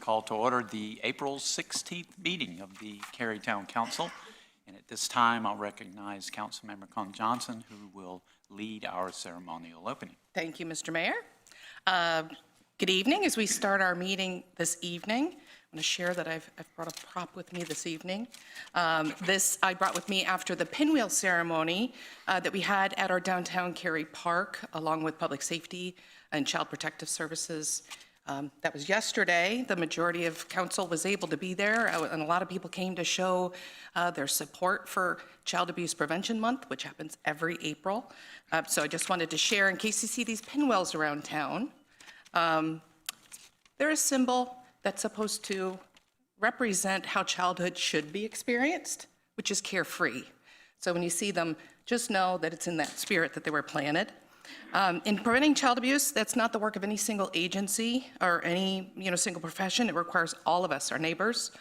Call to order the April 16th meeting of the Cary Town Council. And at this time, I'll recognize Councilmember Con Johnson, who will lead our ceremonial opening. Thank you, Mr. Mayor. Good evening. As we start our meeting this evening, I'm going to share that I've brought a prop with me this evening. This I brought with me after the pinwheel ceremony that we had at our downtown Cary Park, along with Public Safety and Child Protective Services. That was yesterday. The majority of council was able to be there, and a lot of people came to show their support for Child Abuse Prevention Month, which happens every April. So I just wanted to share, in case you see these pinwheels around town, they're a symbol that's supposed to represent how childhood should be experienced, which is carefree. So when you see them, just know that it's in that spirit that they were planted. In preventing child abuse, that's not the work of any single agency or any single profession. It requires all of us, our neighbors,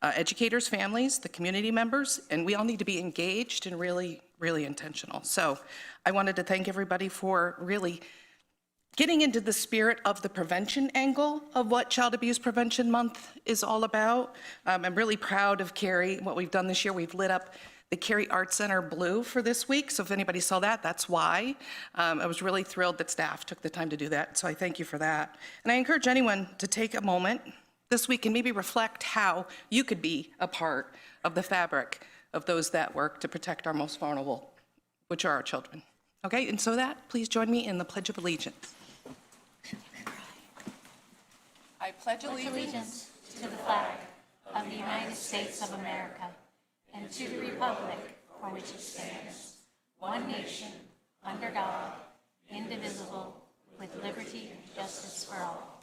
educators, families, the community members, and we all need to be engaged and really, really intentional. So I wanted to thank everybody for really getting into the spirit of the prevention angle of what Child Abuse Prevention Month is all about. I'm really proud of Cary, what we've done this year. We've lit up the Cary Arts Center blue for this week, so if anybody saw that, that's why. I was really thrilled that staff took the time to do that, so I thank you for that. And I encourage anyone to take a moment this week and maybe reflect how you could be a part of the fabric of those that work to protect our most vulnerable, which are our children. Okay, and so that, please join me in the Pledge of Allegiance. I pledge allegiance to the flag of the United States of America and to the republic for which it stands, one nation, under God, indivisible, with liberty and justice for all.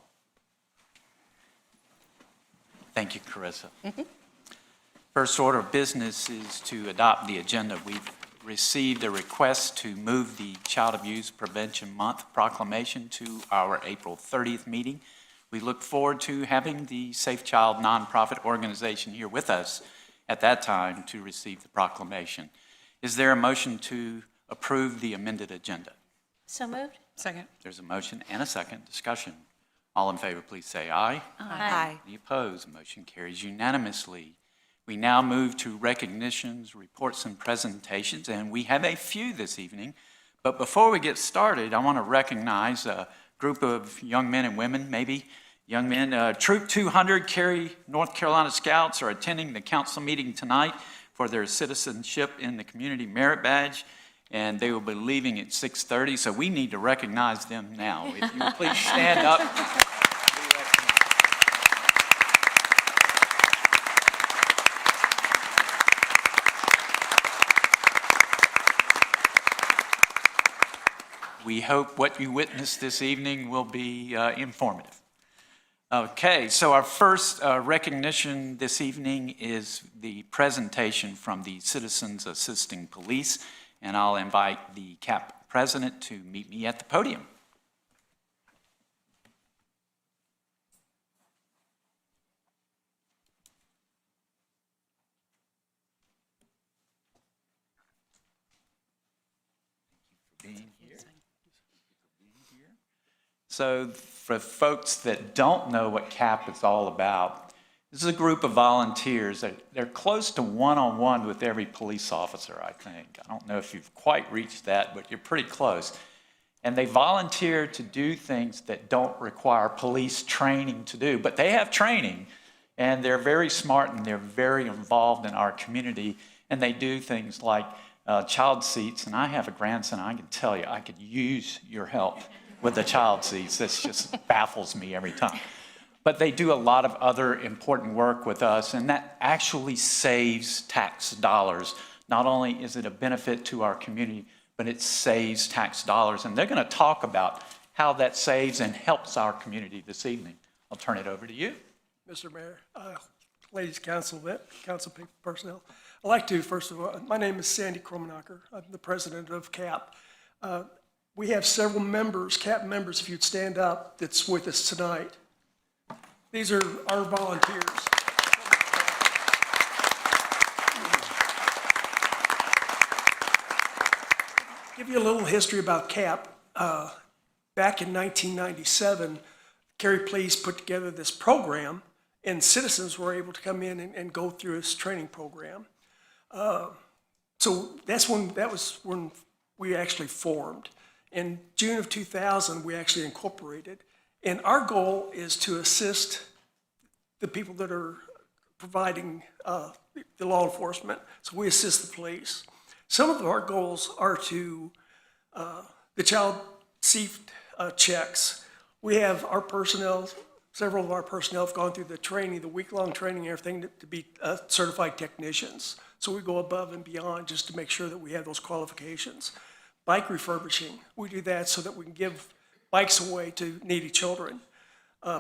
Thank you, Carissa. First order of business is to adopt the agenda. We've received a request to move the Child Abuse Prevention Month proclamation to our April 30th meeting. We look forward to having the Safe Child nonprofit organization here with us at that time to receive the proclamation. Is there a motion to approve the amended agenda? So moved. Second. There's a motion and a second. Discussion. All in favor, please say aye. Aye. Any opposed? Motion carries unanimously. We now move to recognitions, reports, and presentations, and we have a few this evening. But before we get started, I want to recognize a group of young men and women, maybe young men. Troop 200 Cary, North Carolina Scouts are attending the council meeting tonight for their Citizenship in the Community Merit Badge, and they will be leaving at 6:30, so we need to recognize them now. If you would please stand up. We hope what you witnessed this evening will be informative. Okay, so our first recognition this evening is the presentation from the Citizens Assisting Police, and I'll invite the CAP president to meet me at the podium. Thank you for being here. So for folks that don't know what CAP is all about, this is a group of volunteers. They're close to one-on-one with every police officer, I think. I don't know if you've quite reached that, but you're pretty close. And they volunteer to do things that don't require police training to do, but they have training, and they're very smart, and they're very involved in our community, and they do things like child seats. And I have a grandson, I can tell you, I could use your help with the child seats. This just baffles me every time. But they do a lot of other important work with us, and that actually saves tax dollars. Not only is it a benefit to our community, but it saves tax dollars. And they're going to talk about how that saves and helps our community this evening. I'll turn it over to you. Mr. Mayor, ladies council personnel, I'd like to, first of all, my name is Sandy Kromenacher. I'm the president of CAP. We have several members, CAP members, if you'd stand up, that's with us tonight. These are our volunteers. Give you a little history about CAP. Back in 1997, Cary Police put together this program, and citizens were able to come in and go through this training program. So that was when we actually formed. In June of 2000, we actually incorporated. And our goal is to assist the people that are providing the law enforcement. So we assist the police. Some of our goals are to the child seat checks. We have our personnel, several of our personnel have gone through the training, the week-long training and everything to be certified technicians. So we go above and beyond just to make sure that we have those qualifications. Bike refurbishing, we do that so that we can give bikes away to needy children.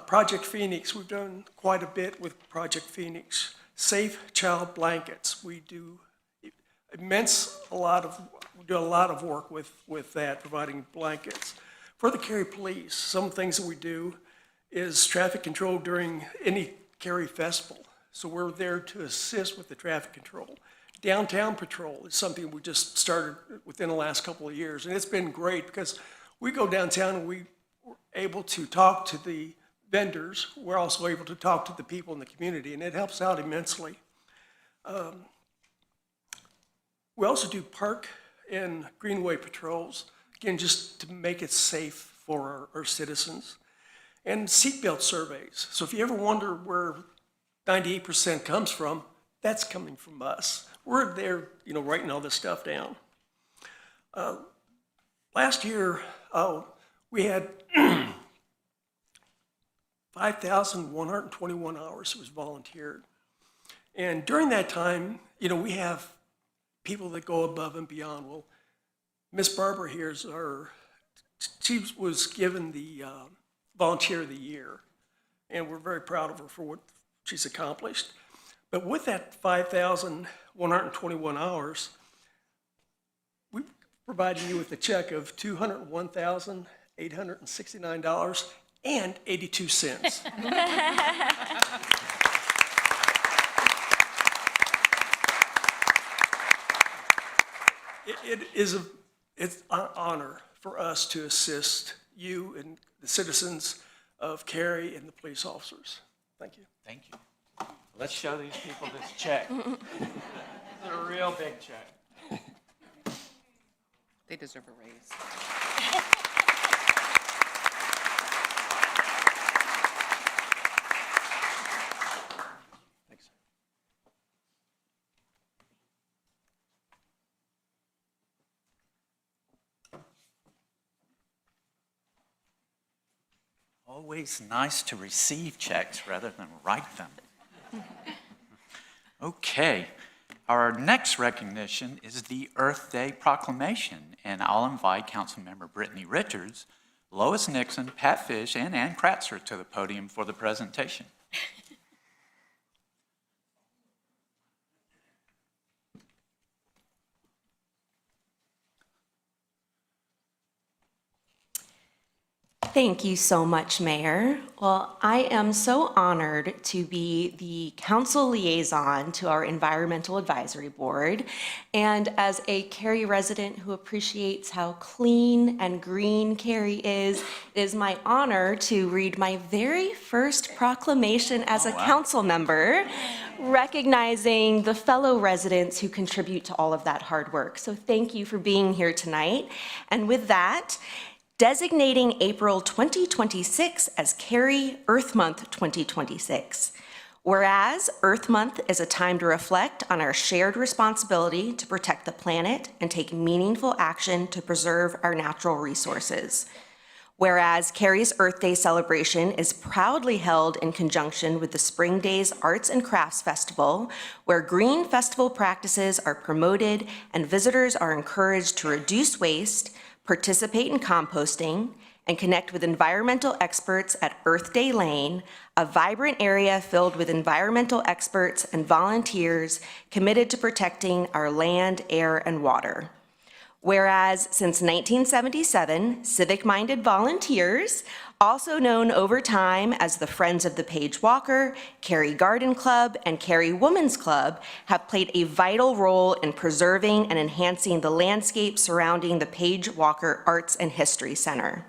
Project Phoenix, we've done quite a bit with Project Phoenix. Safe Child Blankets, we do we do a lot of work with that, providing blankets. For the Cary Police, some things that we do is traffic control during any Cary festival. So we're there to assist with the traffic control. Downtown patrol is something we just started within the last couple of years, and it's been great because we go downtown and we're able to talk to the vendors. We're also able to talk to the people in the community, and it helps out immensely. We also do park and greenway patrols, again, just to make it safe for our citizens. And seatbelt surveys. So if you ever wonder where 98% comes from, that's coming from us. We're there, writing all this stuff down. Last year, we had 5,121 hours was volunteered. And during that time, we have people that go above and beyond. Well, Miss Barbara here is she was given the Volunteer of the Year, and we're very proud of her for what she's accomplished. But with that 5,121 hours, we provided you with a check of $201,869.82. It's an honor for us to assist you and the citizens of Cary and the police officers. Thank you. Thank you. Let's show these people this check. It's a real big check. They deserve a raise. Thanks. Always nice to receive checks rather than write them. Okay, our next recognition is the Earth Day Proclamation, and I'll invite Councilmember Brittany Richards, Lois Nixon, Pat Fish, and Ann Kratzer to the podium for the presentation. Thank you so much, Mayor. Well, I am so honored to be the council liaison to our Environmental Advisory Board. And as a Cary resident who appreciates how clean and green Cary is, it is my honor to read my very first proclamation as a council member, recognizing the fellow residents who contribute to all of that hard work. So thank you for being here tonight. And with that, designating April 2026 as Cary Earth Month 2026. Whereas Earth Month is a time to reflect on our shared responsibility to protect the planet and take meaningful action to preserve our natural resources. Whereas Cary's Earth Day celebration is proudly held in conjunction with the Spring Days Arts and Crafts Festival, where green festival practices are promoted and visitors are encouraged to reduce waste, participate in composting, and connect with environmental experts at Earth Day Lane, a vibrant area filled with environmental experts and volunteers committed to protecting our land, air, and water. Whereas since 1977, civic-minded volunteers, also known over time as the Friends of the Page Walker, Cary Garden Club, and Cary Women's Club, have played a vital role in preserving and enhancing the landscape surrounding the Page Walker Arts and History Center.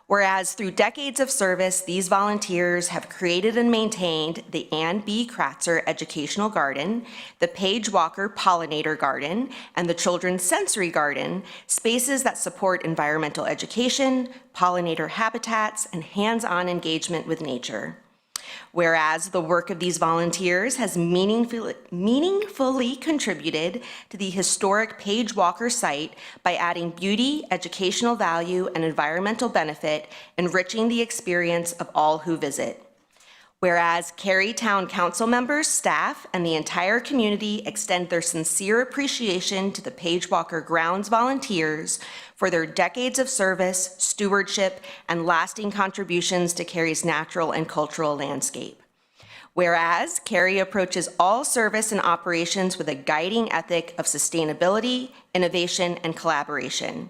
Whereas through decades of service, these volunteers have created and maintained the Ann B. Kratzer Educational Garden, the Page Walker Pollinator Garden, and the Children's Sensory Garden, spaces that support environmental education, pollinator habitats, and hands-on engagement with nature. Whereas the work of these volunteers has meaningfully contributed to the historic Page Walker site by adding beauty, educational value, and environmental benefit, enriching the experience of all who visit. Whereas Cary Town Council members, staff, and the entire community extend their sincere appreciation to the Page Walker Grounds volunteers for their decades of service, stewardship, and lasting contributions to Cary's natural and cultural landscape. Whereas Cary approaches all service and operations with a guiding ethic of sustainability, innovation, and collaboration.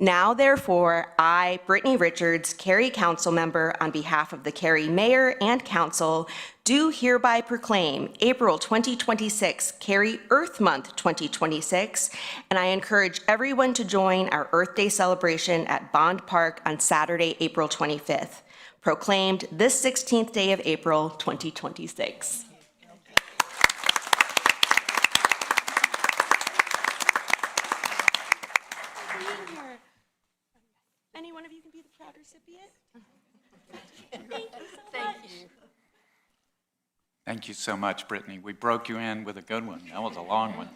Now, therefore, I, Brittany Richards, Cary Council member, on behalf of the Cary Mayor and Council, do hereby proclaim April 2026 Cary Earth Month 2026, and I encourage everyone to join our Earth Day celebration at Bond Park on Saturday, April 25th. Proclaimed this 16th day of April 2026. Any one of you can be the proud recipient? Thank you so much. Thank you so much, Brittany. We broke you in with a good one. That was a long one.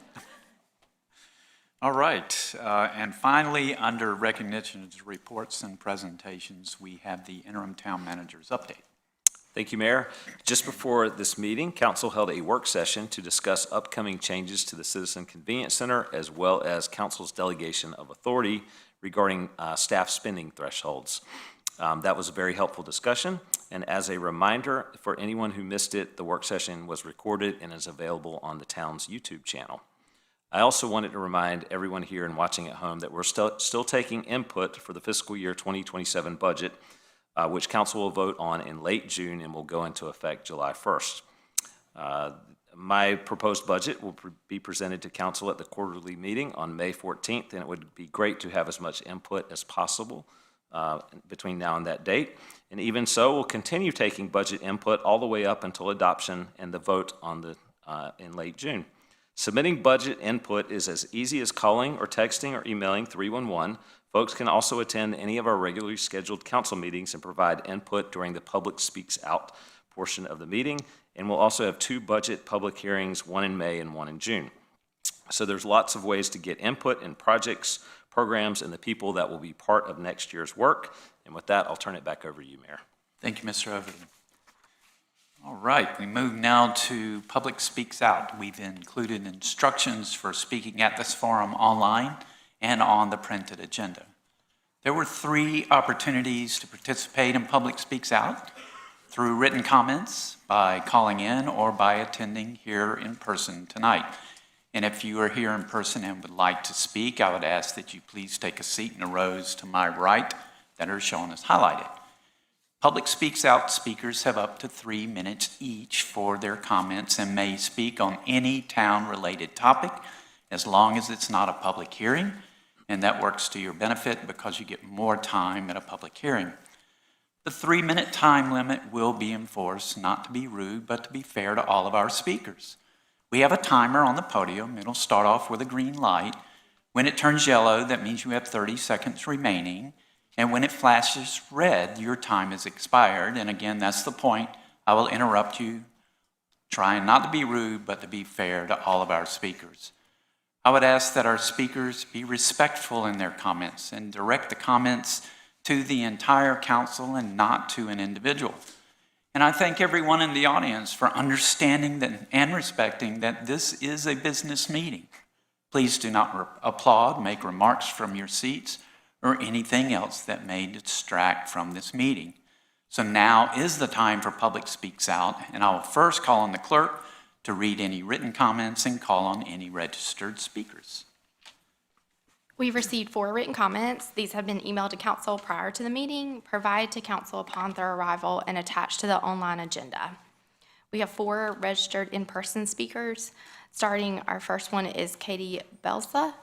All right, and finally, under recognitions, reports, and presentations, we have the interim town manager's update. Thank you, Mayor. Just before this meeting, Council held a work session to discuss upcoming changes to the Citizen Convenience Center, as well as Council's delegation of authority regarding staff spending thresholds. That was a very helpful discussion, and as a reminder, for anyone who missed it, the work session was recorded and is available on the town's YouTube channel. I also wanted to remind everyone here and watching at home that we're still taking input for the fiscal year 2027 budget, which Council will vote on in late June and will go into effect July 1st. My proposed budget will be presented to Council at the quarterly meeting on May 14th, and it would be great to have as much input as possible between now and that date. And even so, we'll continue taking budget input all the way up until adoption and the vote on in late June. Submitting budget input is as easy as calling or texting or emailing 311. Folks can also attend any of our regularly scheduled council meetings and provide input during the Public Speaks Out portion of the meeting. And we'll also have 2 budget public hearings, one in May and one in June. So there's lots of ways to get input in projects, programs, and the people that will be part of next year's work. And with that, I'll turn it back over to you, Mayor. Thank you, Mr. Overton. All right, we move now to Public Speaks Out. We've included instructions for speaking at this forum online and on the printed agenda. There were 3 opportunities to participate in Public Speaks Out: through written comments, by calling in, or by attending here in person tonight. And if you are here in person and would like to speak, I would ask that you please take a seat in the rows to my right that are shown as highlighted. Public Speaks Out speakers have up to 3 minutes each for their comments and may speak on any town-related topic as long as it's not a public hearing, and that works to your benefit because you get more time at a public hearing. The 3-minute time limit will be enforced, not to be rude, but to be fair to all of our speakers. We have a timer on the podium. It'll start off with a green light. When it turns yellow, that means you have 30 seconds remaining. And when it flashes red, your time is expired. And again, that's the point. I will interrupt you, trying not to be rude, but to be fair to all of our speakers. I would ask that our speakers be respectful in their comments and direct the comments to the entire council and not to an individual. And I thank everyone in the audience for understanding that and respecting that this is a business meeting. Please do not applaud, make remarks from your seats, or anything else that may distract from this meeting. So now is the time for Public Speaks Out, and I will first call on the clerk to read any written comments and call on any registered speakers. We've received 4 written comments. These have been emailed to council prior to the meeting, provided to council upon their arrival, and attached to the online agenda. We have 4 registered in-person speakers. Starting, our first one is Katie Belsa.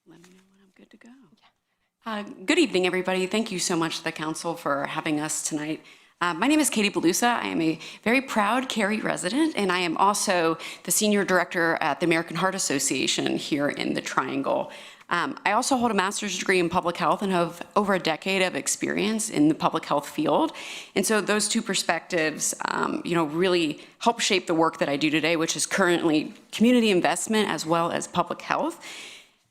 Let me know when I'm good to go. Good evening, everybody. Thank you so much to the council for having us tonight. My name is Katie Belusa. I am a very proud Cary resident, and I am also the Senior Director at the American Heart Association here in the Triangle. I also hold a master's degree in public health and have over a decade of experience in the public health field. And so those two perspectives, really help shape the work that I do today, which is currently community investment as well as public health.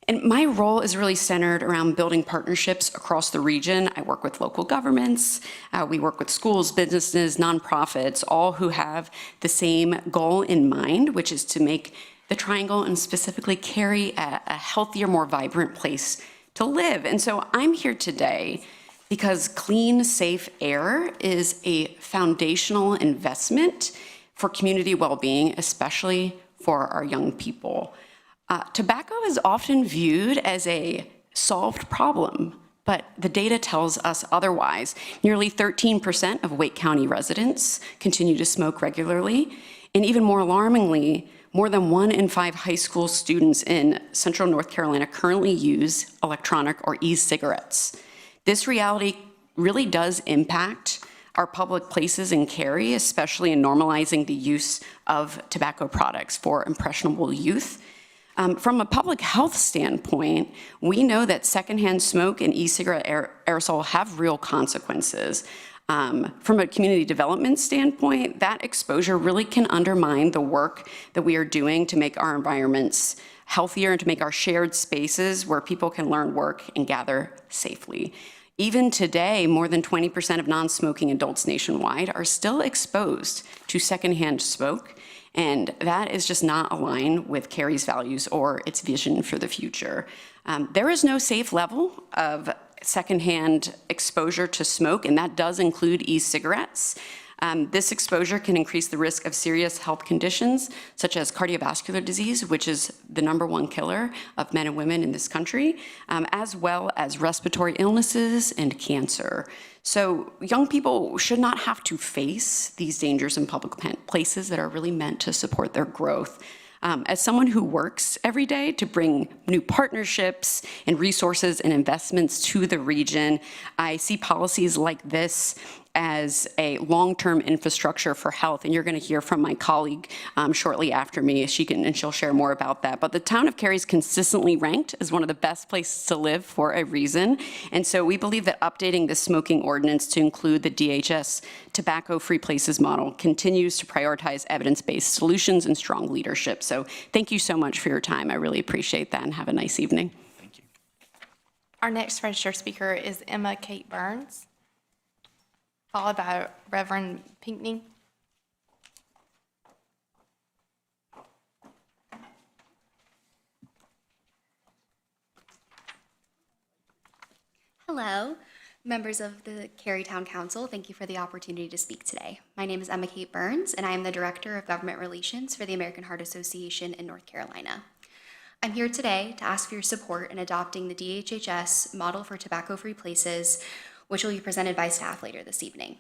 And my role is really centered around building partnerships across the region. I work with local governments, we work with schools, businesses, nonprofits, all who have the same goal in mind, which is to make the Triangle and specifically Cary a healthier, more vibrant place to live. And so I'm here today because clean, safe air is a foundational investment for community well-being, especially for our young people. Tobacco is often viewed as a solved problem, but the data tells us otherwise. Nearly 13% of Wake County residents continue to smoke regularly, and even more alarmingly, more than 1 in 5 high school students in Central North Carolina currently use electronic or e-cigarettes. This reality really does impact our public places in Cary, especially in normalizing the use of tobacco products for impressionable youth. From a public health standpoint, we know that secondhand smoke and e-cigarette aerosol have real consequences. From a community development standpoint, that exposure really can undermine the work that we are doing to make our environments healthier and to make our shared spaces where people can learn, work, and gather safely. Even today, more than 20% of non-smoking adults nationwide are still exposed to secondhand smoke, and that is just not aligned with Cary's values or its vision for the future. There is no safe level of secondhand exposure to smoke, and that does include e-cigarettes. This exposure can increase the risk of serious health conditions, such as cardiovascular disease, which is the #1 killer of men and women in this country, as well as respiratory illnesses and cancer. So young people should not have to face these dangers in public places that are really meant to support their growth. As someone who works every day to bring new partnerships and resources and investments to the region, I see policies like this as a long-term infrastructure for health. And you're going to hear from my colleague shortly after me. She'll share more about that. But the town of Cary is consistently ranked as one of the best places to live for a reason. And so we believe that updating the smoking ordinance to include the DHS tobacco-free places model continues to prioritize evidence-based solutions and strong leadership. So thank you so much for your time. I really appreciate that, and have a nice evening. Thank you. Our next registered speaker is Emma Kate Burns, followed by Reverend Pinckney. Hello, members of the Cary Town Council. Thank you for the opportunity to speak today. My name is Emma Kate Burns, and I am the Director of Government Relations for the American Heart Association in North Carolina. I'm here today to ask for your support in adopting the DHHS model for tobacco-free places, which will be presented by staff later this evening.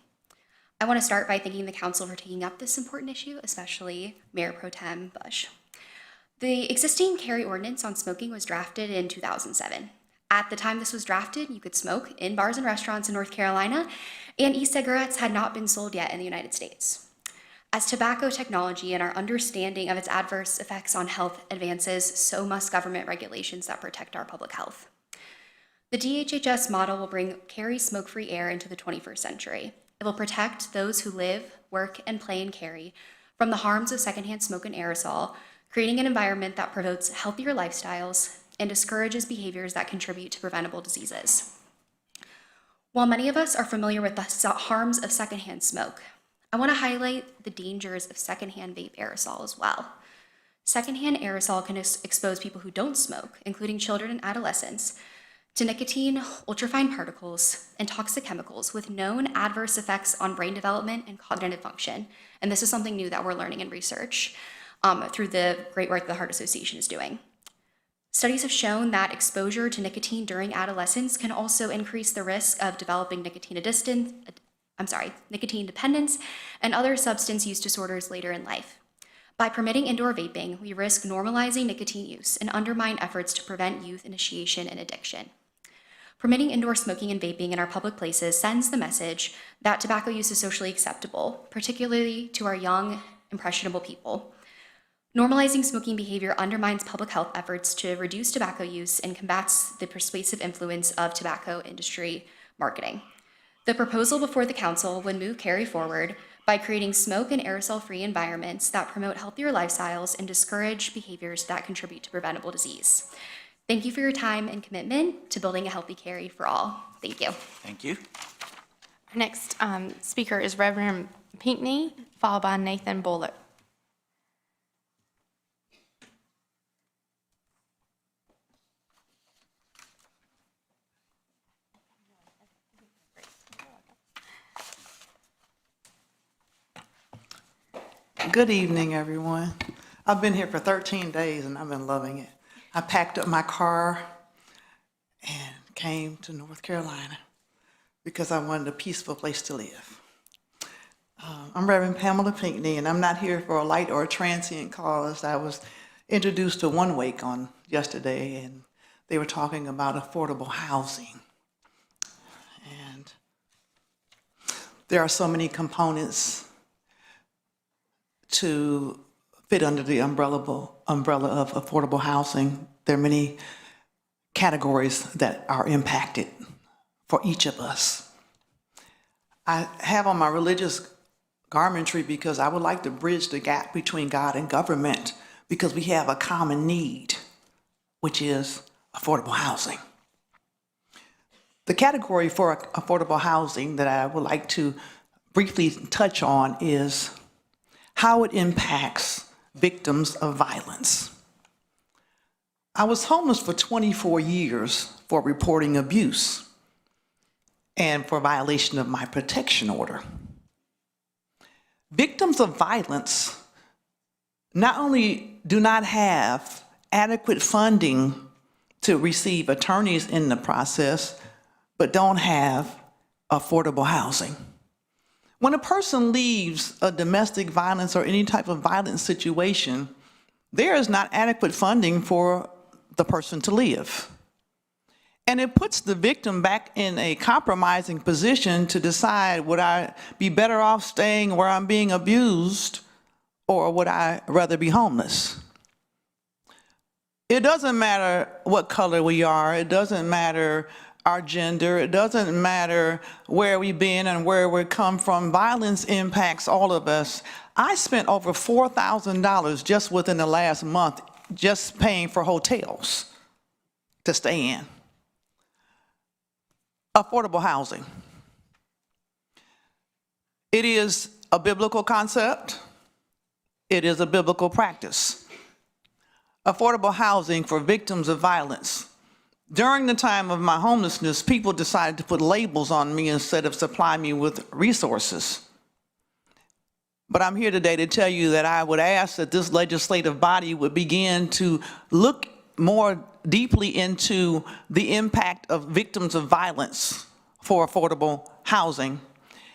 I want to start by thanking the council for taking up this important issue, especially Mayor Pro Tem Bush. The existing Cary ordinance on smoking was drafted in 2007. At the time this was drafted, you could smoke in bars and restaurants in North Carolina, and e-cigarettes had not been sold yet in the United States. As tobacco technology and our understanding of its adverse effects on health advances, so must government regulations that protect our public health. The DHHS model will bring Cary smoke-free air into the 21st century. It will protect those who live, work, and play in Cary from the harms of secondhand smoke and aerosol, creating an environment that promotes healthier lifestyles and discourages behaviors that contribute to preventable diseases. While many of us are familiar with the harms of secondhand smoke, I want to highlight the dangers of secondhand vape aerosol as well. Secondhand aerosol can expose people who don't smoke, including children and adolescents, to nicotine, ultrafine particles, and toxic chemicals with known adverse effects on brain development and cognitive function. And this is something new that we're learning in research through the great work the Heart Association is doing. Studies have shown that exposure to nicotine during adolescence can also increase the risk of developing nicotine dependence and other substance use disorders later in life. By permitting indoor vaping, we risk normalizing nicotine use and undermine efforts to prevent youth initiation and addiction. Permitting indoor smoking and vaping in our public places sends the message that tobacco use is socially acceptable, particularly to our young, impressionable people. Normalizing smoking behavior undermines public health efforts to reduce tobacco use and combats the persuasive influence of tobacco industry marketing. The proposal before the council would move Cary forward by creating smoke and aerosol-free environments that promote healthier lifestyles and discourage behaviors that contribute to preventable disease. Thank you for your time and commitment to building a healthy Cary for all. Thank you. Thank you. Our next speaker is Reverend Pinckney, followed by Nathan Bullock. Good evening, everyone. I've been here for 13 days and I've been loving it. I packed up my car and came to North Carolina because I wanted a peaceful place to live. I'm Reverend Pamela Pinckney, and I'm not here for a light or a transient cause. I was introduced to One Wake on yesterday, and they were talking about affordable housing. And there are so many components to fit under the umbrella of affordable housing. There are many categories that are impacted for each of us. I have on my religious garmentry because I would like to bridge the gap between God and government, because we have a common need, which is affordable housing. The category for affordable housing that I would like to briefly touch on is how it impacts victims of violence. I was homeless for 24 years for reporting abuse and for violation of my protection order. Victims of violence not only do not have adequate funding to receive attorneys in the process, but don't have affordable housing. When a person leaves a domestic violence or any type of violent situation, there is not adequate funding for the person to live. And it puts the victim back in a compromising position to decide, would I be better off staying where I'm being abused, or would I rather be homeless? It doesn't matter what color we are. It doesn't matter our gender. It doesn't matter where we've been and where we come from. Violence impacts all of us. I spent over $4,000 just within the last month just paying for hotels to stay in. Affordable housing. It is a biblical concept. It is a biblical practice. Affordable housing for victims of violence. During the time of my homelessness, people decided to put labels on me instead of supplying me with resources. But I'm here today to tell you that I would ask that this legislative body would begin to look more deeply into the impact of victims of violence for affordable housing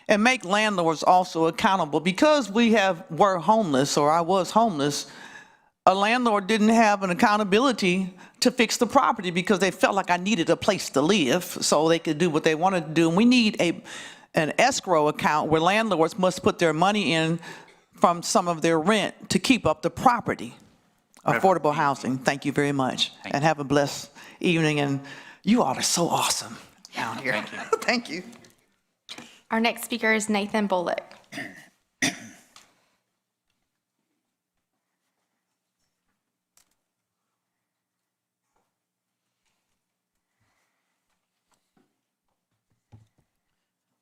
and make landlords also accountable. Because were homeless, or I was homeless, a landlord didn't have an accountability to fix the property because they felt like I needed a place to live so they could do what they wanted to do. And we need an escrow account where landlords must put their money in from some of their rent to keep up the property. Affordable housing. Thank you very much. And have a blessed evening. And you all are so awesome down here. Thank you. Thank you. Our next speaker is Nathan Bullock.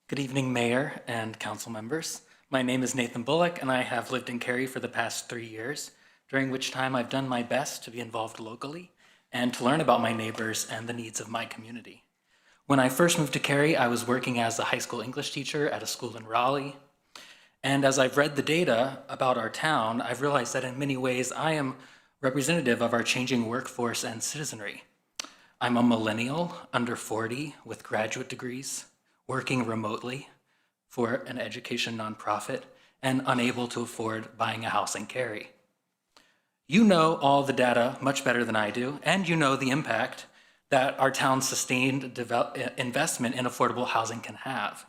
Good evening, Mayor and council members. My name is Nathan Bullock, and I have lived in Cary for the past 3 years, during which time I've done my best to be involved locally and to learn about my neighbors and the needs of my community. When I first moved to Cary, I was working as a high school English teacher at a school in Raleigh. And as I've read the data about our town, I've realized that in many ways I am representative of our changing workforce and citizenry. I'm a millennial, under 40, with graduate degrees, working remotely for an education nonprofit, and unable to afford buying a house in Cary. You know all the data much better than I do, and you know the impact that our town's sustained investment in affordable housing can have.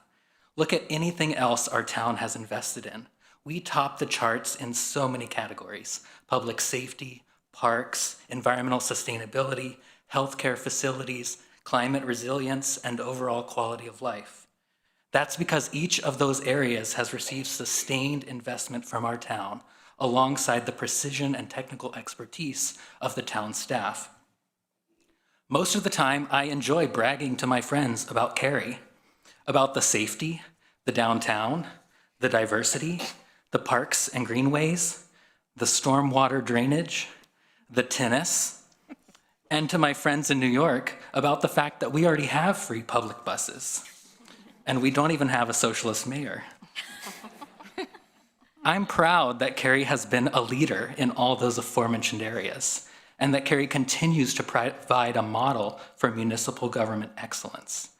Look at anything else our town has invested in. We top the charts in so many categories: public safety, parks, environmental sustainability, healthcare facilities, climate resilience, and overall quality of life. That's because each of those areas has received sustained investment from our town, alongside the precision and technical expertise of the town staff. Most of the time, I enjoy bragging to my friends about Cary, about the safety, the downtown, the diversity, the parks and greenways, the stormwater drainage, the tennis, and to my friends in New York about the fact that we already have free public buses, and we don't even have a socialist mayor. I'm proud that Cary has been a leader in all those aforementioned areas, and that Cary continues to provide a model for municipal government excellence.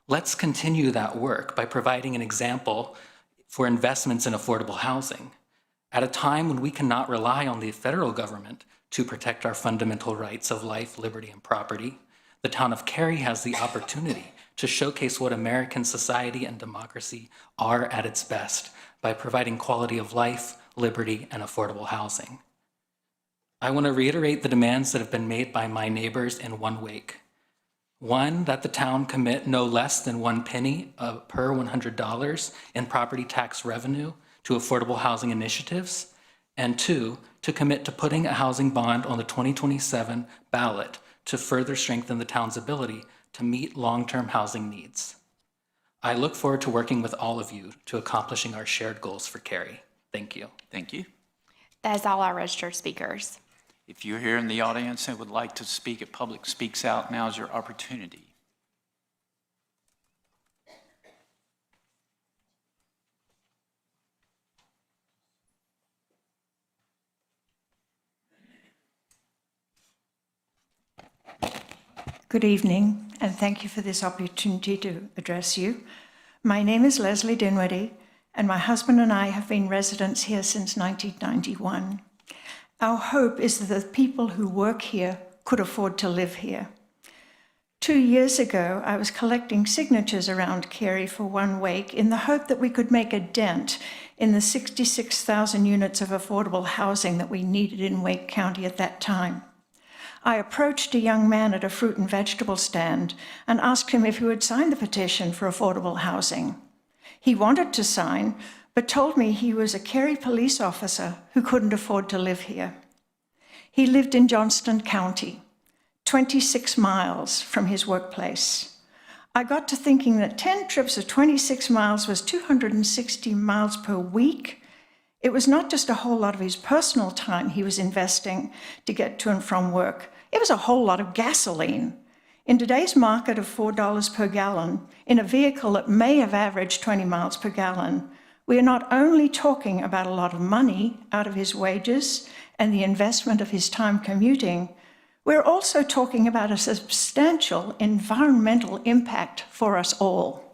Let's continue that work by providing an example for investments in affordable housing. At a time when we cannot rely on the federal government to protect our fundamental rights of life, liberty, and property, the town of Cary has the opportunity to showcase what American society and democracy are at its best by providing quality of life, liberty, and affordable housing. I want to reiterate the demands that have been made by my neighbors in one wake. One, that the town commit no less than 1 penny per $100 in property tax revenue to affordable housing initiatives. And two, to commit to putting a housing bond on the 2027 ballot to further strengthen the town's ability to meet long-term housing needs. I look forward to working with all of you to accomplishing our shared goals for Cary. Thank you. Thank you. That is all our registered speakers. If you're here in the audience and would like to speak at Public Speaks Out, now's your opportunity. Good evening, and thank you for this opportunity to address you. My name is Leslie Dinwiddie, and my husband and I have been residents here since 1991. Our hope is that the people who work here could afford to live here. 2 years ago, I was collecting signatures around Cary for one wake in the hope that we could make a dent in the 66,000 units of affordable housing that we needed in Wake County at that time. I approached a young man at a fruit and vegetable stand and asked him if he would sign the petition for affordable housing. He wanted to sign, but told me he was a Cary police officer who couldn't afford to live here. He lived in Johnston County, 26 miles from his workplace. I got to thinking that 10 trips of 26 miles was 260 miles per week. It was not just a whole lot of his personal time he was investing to get to and from work. It was a whole lot of gasoline. In today's market of $4 per gallon, in a vehicle that may have averaged 20 miles per gallon, we are not only talking about a lot of money out of his wages and the investment of his time commuting, we're also talking about a substantial environmental impact for us all.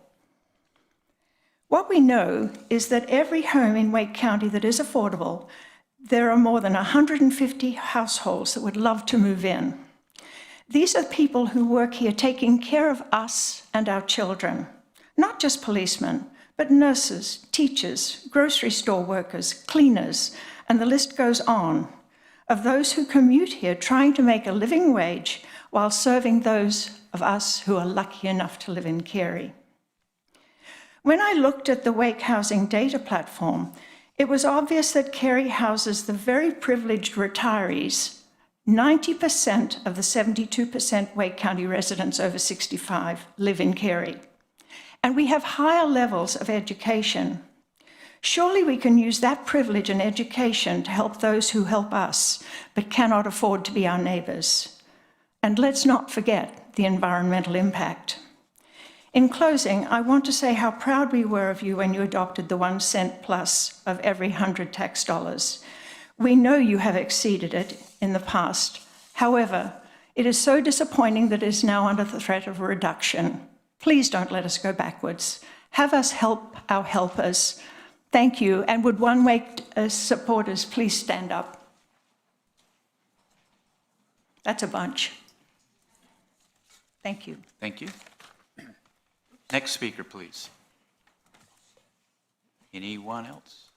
What we know is that every home in Wake County that is affordable, there are more than 150 households that would love to move in. These are people who work here taking care of us and our children, not just policemen, but nurses, teachers, grocery store workers, cleaners, and the list goes on, of those who commute here trying to make a living wage while serving those of us who are lucky enough to live in Cary. When I looked at the Wake Housing Data Platform, it was obvious that Cary houses the very privileged retirees. 90% of the 72% Wake County residents over 65 live in Cary. And we have higher levels of education. Surely we can use that privilege and education to help those who help us, but cannot afford to be our neighbors. And let's not forget the environmental impact. In closing, I want to say how proud we were of you when you adopted the 1 cent plus of every 100 tax dollars. We know you have exceeded it in the past. However, it is so disappointing that it is now under the threat of a reduction. Please don't let us go backwards. Have us help our helpers. Thank you. And would One Wake supporters please stand up? That's a bunch. Thank you. Thank you. Next speaker, please. Anyone else?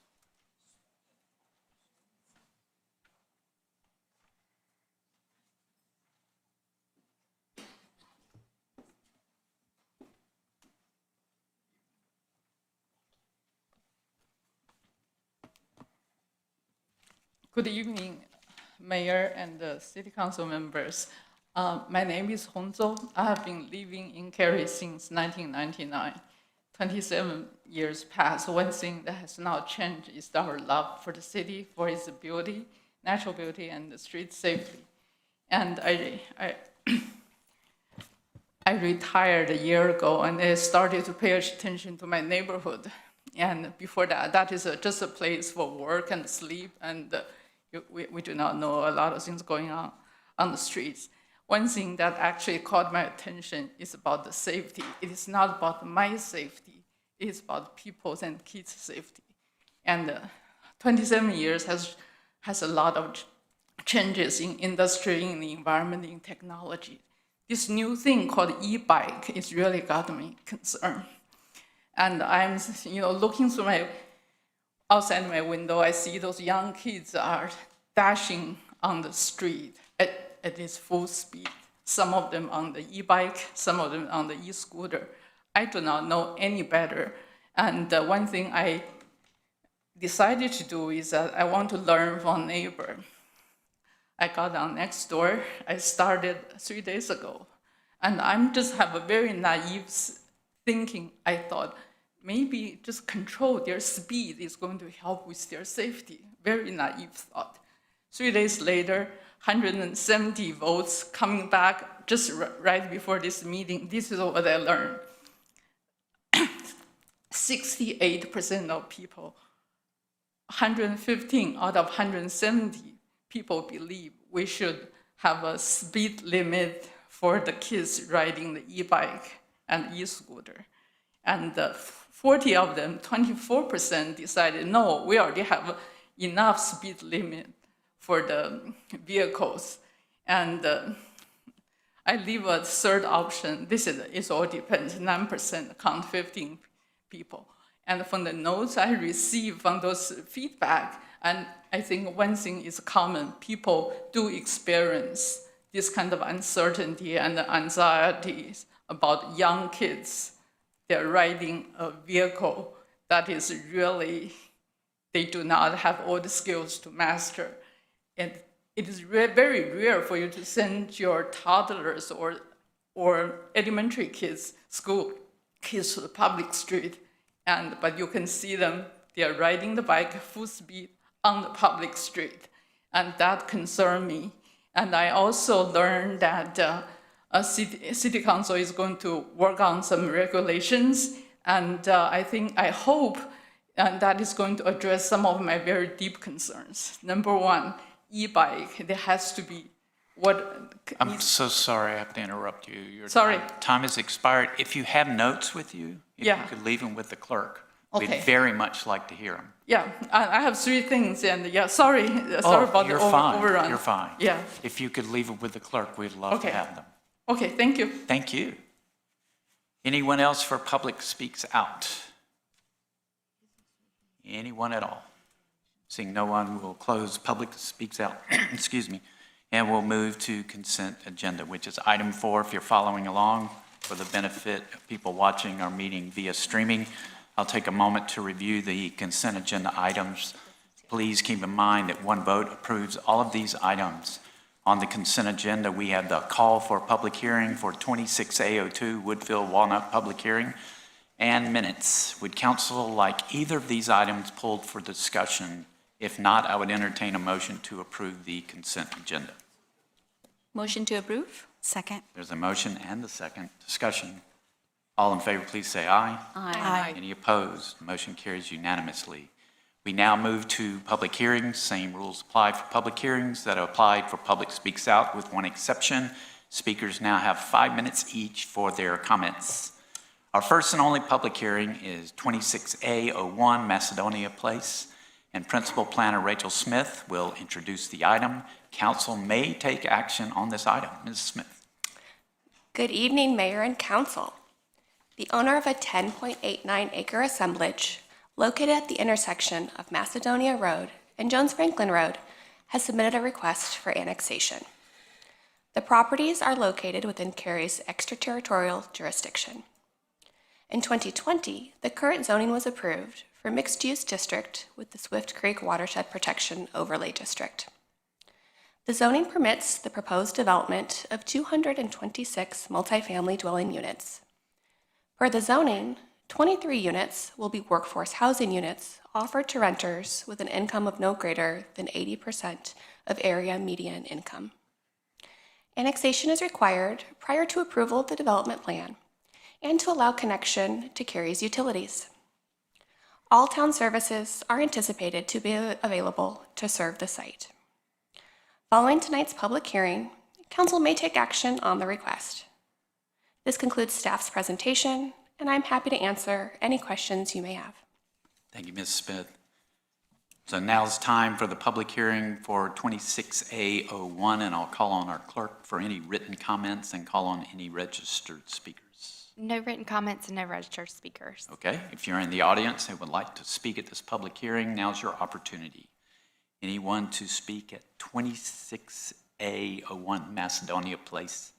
Good evening, Mayor and City Council members. My name is Hong Zhou. I have been living in Cary since 1999. 27 years passed. One thing that has not changed is our love for the city, for its beauty, natural beauty, and the street safety. And I retired a year ago, and I started to pay attention to my neighborhood. And before that, that is just a place for work and sleep, and we do not know a lot of things going on the streets. One thing that actually caught my attention is about the safety. It is not about my safety, it is about people's and kids' safety. And 27 years has a lot of changes in industry, in the environment, in technology. This new thing called e-bike is really got me concerned. And I'm looking through outside my window, I see those young kids are dashing on the street at this full speed. Some of them on the e-bike, some of them on the e-scooter. I do not know any better. And one thing I decided to do is that I want to learn from a neighbor. I got down next door. I started 3 days ago. And I'm just have a very naive thinking. I thought, maybe just control their speed is going to help with their safety. Very naive thought. 3 days later, 170 votes coming back just right before this meeting. This is what I learned. 68% of people, 115 out of 170 people believe we should have a speed limit for the kids riding the e-bike and e-scooter. And 40 of them, 24% decided, no, we already have enough speed limit for the vehicles. And I leave a third option. This is it all depends, 9%, count 15 people. And from the notes I received from those feedback, and I think one thing is common, people do experience this kind of uncertainty and anxieties about young kids. They're riding a vehicle that is really, they do not have all the skills to master. And it is very rare for you to send your toddlers or elementary kids, school kids to the public street, but you can see them, they're riding the bike full speed on the public street. And that concerned me. And I also learned that City Council is going to work on some regulations, and I hope that is going to address some of my very deep concerns. Number one, e-bike, there has to be I'm so sorry I have to interrupt you. Your Sorry. time has expired. If you have notes with you, if Yeah. you could leave them with the clerk. Okay. We'd very much like to hear them. Yeah, I have 3 things, and sorry about the overrun. You're fine. Yeah. If you could leave them with the clerk, we'd love Okay. to have them. Okay, thank you. Thank you. Anyone else for Public Speaks Out? Anyone at all? Seeing no one, we'll close Public Speaks Out, excuse me, and we'll move to consent agenda, which is item 4. If you're following along, for the benefit of people watching our meeting via streaming, I'll take a moment to review the consent agenda items. Please keep in mind that one vote approves all of these items. On the consent agenda, we have the call for public hearing for 26A02 Woodfield Walnut public hearing and minutes. Would council like either of these items pulled for discussion? If not, I would entertain a motion to approve the consent agenda. Motion to approve? Second. There's a motion and a second. Discussion. All in favor, please say aye. Aye. Any opposed? Motion carries unanimously. We now move to public hearings. Same rules apply for public hearings that are applied for Public Speaks Out with one exception. Speakers now have 5 minutes each for their comments. Our first and only public hearing is 26A01 Macedonia Place, and Principal Planner Rachel Smith will introduce the item. Council may take action on this item. Ms. Smith. Good evening, Mayor and Council. The owner of a 10.89 acre assemblage located at the intersection of Macedonia Road and Jones Franklin Road has submitted a request for annexation. The properties are located within Cary's extraterritorial jurisdiction. In 2020, the current zoning was approved for mixed-use district with the Swift Creek Watershed Protection Overlay District. The zoning permits the proposed development of 226 multifamily dwelling units. Per the zoning, 23 units will be workforce housing units offered to renters with an income of no greater than 80% of area median income. Annexation is required prior to approval of the development plan and to allow connection to Cary's utilities. All town services are anticipated to be available to serve the site. Following tonight's public hearing, Council may take action on the request. This concludes staff's presentation, and I'm happy to answer any questions you may have. Thank you, Ms. Smith. So now it's time for the public hearing for 26A01, and I'll call on our clerk for any written comments and call on any registered speakers. No written comments and no registered speakers. Okay, if you're in the audience and would like to speak at this public hearing, now's your opportunity. Anyone to speak at 26A01 Macedonia Place?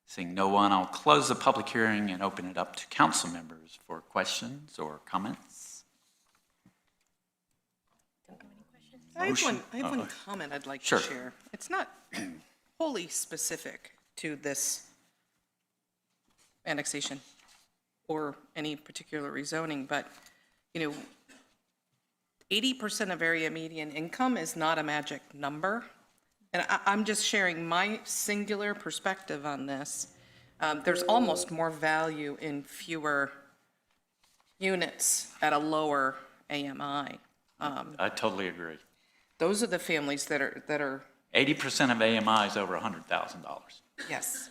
Seeing no one, I'll close the public hearing and open it up to council members for questions or comments. I have Motion. one comment I'd like Sure. to share. It's not wholly specific to this annexation or any particular rezoning, but, 80% of area median income is not a magic number. And I'm just sharing my singular perspective on this. There's almost more value in fewer units at a lower AMI. I totally agree. Those are the families that are 80% of AMI is over $100,000. yes.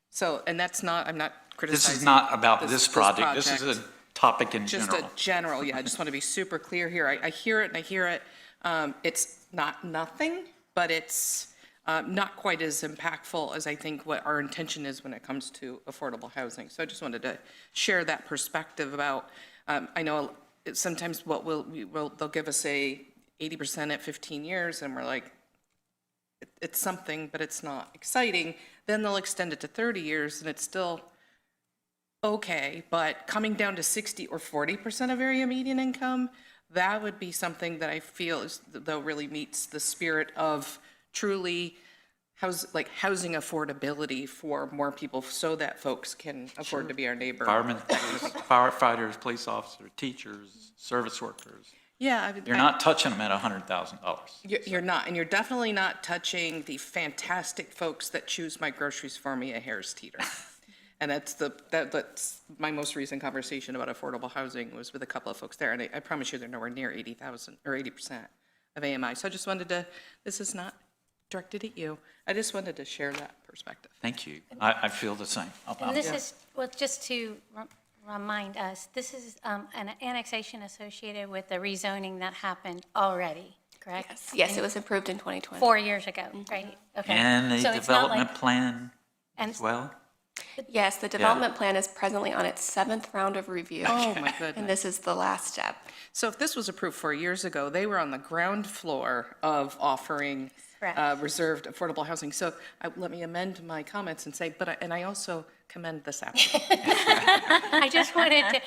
So, and that's not, I'm not criticizing. This is not about this project. This is a topic in Just general. a general, yeah, I just want to be super clear here. I hear it and I hear it. It's not nothing, but it's not quite as impactful as I think what our intention is when it comes to affordable housing. So I just wanted to share that perspective about, I know sometimes they'll give us a 80% at 15 years and we're like, it's something, but it's not exciting. Then they'll extend it to 30 years and it's still okay, but coming down to 60 or 40% of area median income, that would be something that I feel is, though, really meets the spirit of truly housing affordability for more people so that folks can afford to be our neighbor. Firemen, firefighters, police officers, teachers, service workers. Yeah. You're not touching them at $100,000. You're not, and you're definitely not touching the fantastic folks that choose my groceries for me at Harris Teeter. And that's my most recent conversation about affordable housing was with a couple of folks there, and I promise you they're nowhere near 80,000 or 80% of AMI. So I just wanted to, this is not directed at you. I just wanted to share that perspective. Thank you. I feel the same. And this is, well, just to remind us, this is an annexation associated with the rezoning that happened already, correct? Yes, it was approved in 2020. 4 years ago, right? Okay. And a So it's not development like- plan and- as well? Yes, the development plan is presently on its 7th round of review. Oh, my goodness. And this is the last step. So if this was approved 4 years ago, they were on the ground floor of offering Correct. reserved affordable housing. So let me amend my comments and say, and I also commend this applicant. I just wanted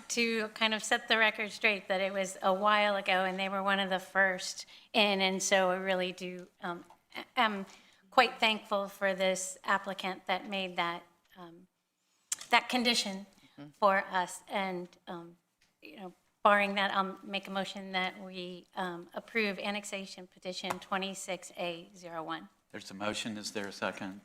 to kind of set the record straight that it was a while ago and they were one of the first in. And so I really am quite thankful for this applicant that made that condition for us. And, barring that, I'll make a motion that we approve annexation petition 26A01. There's a motion. Is there a second?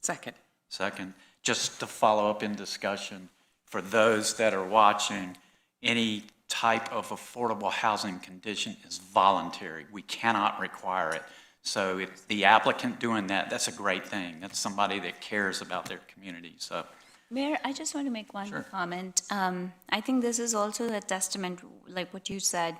Second. Second. Just to follow up in discussion, for those that are watching, any type of affordable housing condition is voluntary. We cannot require it. So if the applicant doing that, that's a great thing. That's somebody that cares about their community. So, Mayor, I just want to make one Sure. comment. I think this is also a testament, like what you said,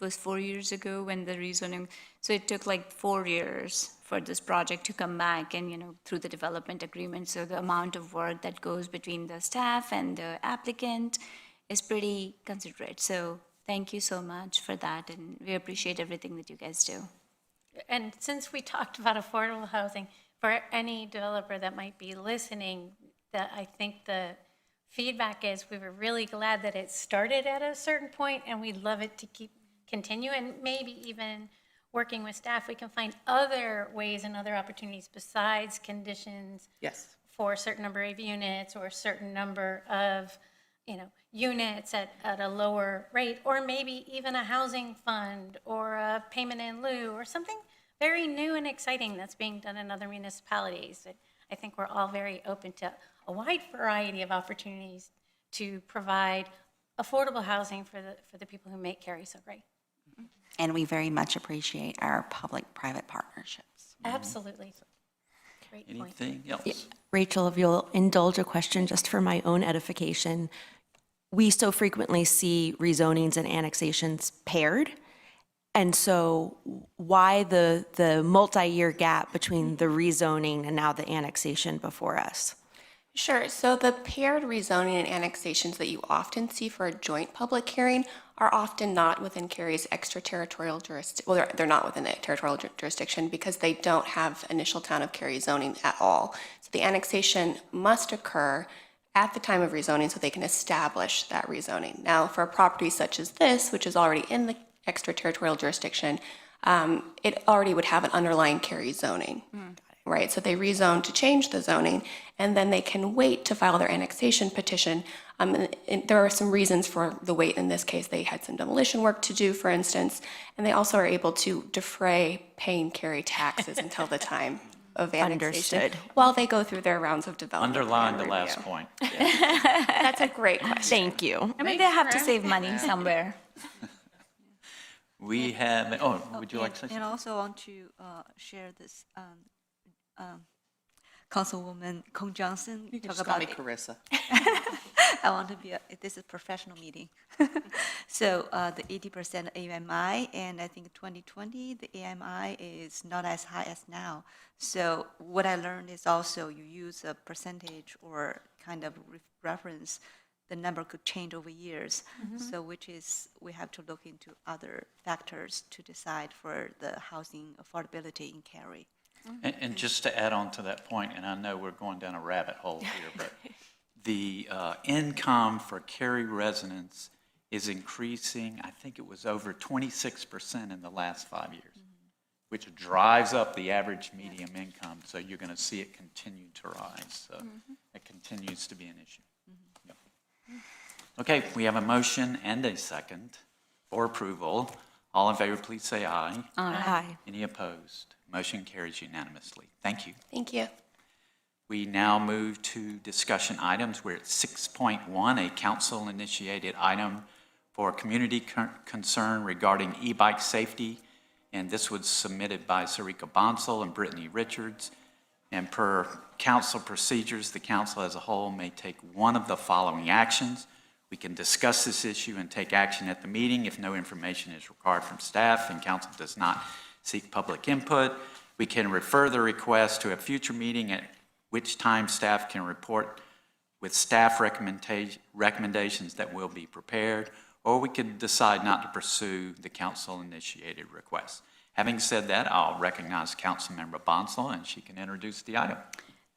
was 4 years ago when the rezoning, so it took like 4 years for this project to come back and, through the development agreement. So the amount of work that goes between the staff and the applicant is pretty considerate. So thank you so much for that, and we appreciate everything that you guys do. And since we talked about affordable housing, for any developer that might be listening, that I think the feedback is we were really glad that it started at a certain point, and we'd love it to continue, and maybe even working with staff, we can find other ways and other opportunities besides conditions. Yes. For a certain number of units or a certain number of, units at a lower rate, or maybe even a housing fund or a payment in lieu or something very new and exciting that's being done in other municipalities. I think we're all very open to a wide variety of opportunities to provide affordable housing for the people who make Cary so great. And we very much appreciate our public-private partnerships. Absolutely. Great point. Anything else? Rachel, if you'll indulge a question just for my own edification. We so frequently see rezonings and annexations paired. And so why the multi-year gap between the rezoning and now the annexation before us? Sure. So the paired rezoning and annexations that you often see for a joint public hearing are often not within Cary's extraterritorial jurisdiction. Well, they're not within the territorial jurisdiction because they don't have initial town of Cary zoning at all. So the annexation must occur at the time of rezoning so they can establish that rezoning. Now, for a property such as this, which is already in the extraterritorial jurisdiction, it already would have an underlying Cary zoning. Right, so they rezone to change the zoning, and then they can wait to file their annexation petition. And there are some reasons for the wait in this case. They had some demolition work to do, for instance, and they also are able to defray paying Cary taxes until the time of annexation. Understood. While they go through their rounds of development. Underline the plan last review. point. That's a great question. Thank you. I mean, they have to save money somewhere. We have, would you like to say something? And also want to share this, Councilwoman Kong Johnson. You can talk just call about me Carissa. I want to be, this is a professional meeting. So the 80% AMI, and I think 2020, the AMI is not as high as now. So what I learned is also you use a percentage or kind of reference, the number could change over years. So which is, we have to look into other factors to decide for the housing affordability in Cary. And just to add on to that point, and I know we're going down a rabbit hole here, but the income for Cary residents is increasing. I think it was over 26% in the last 5 years, which drives up the average median income. So you're going to see it continue to rise. So it continues to be an issue. Yep. Okay, we have a motion and a second for approval. All in favor, please say aye. Aye. Any opposed? Motion carries unanimously. Thank you. Thank you. We now move to discussion items. We're at 6.1, a council-initiated item for community concern regarding e-bike safety. And this was submitted by Sarika Bonsall and Brittany Richards. And per council procedures, the council as a whole may take one of the following actions. We can discuss this issue and take action at the meeting if no information is required from staff and council does not seek public input. We can refer the request to a future meeting at which time staff can report with staff recommendations that will be prepared, or we could decide not to pursue the council-initiated request. Having said that, I'll recognize Councilmember Bonsall, and she can introduce the item.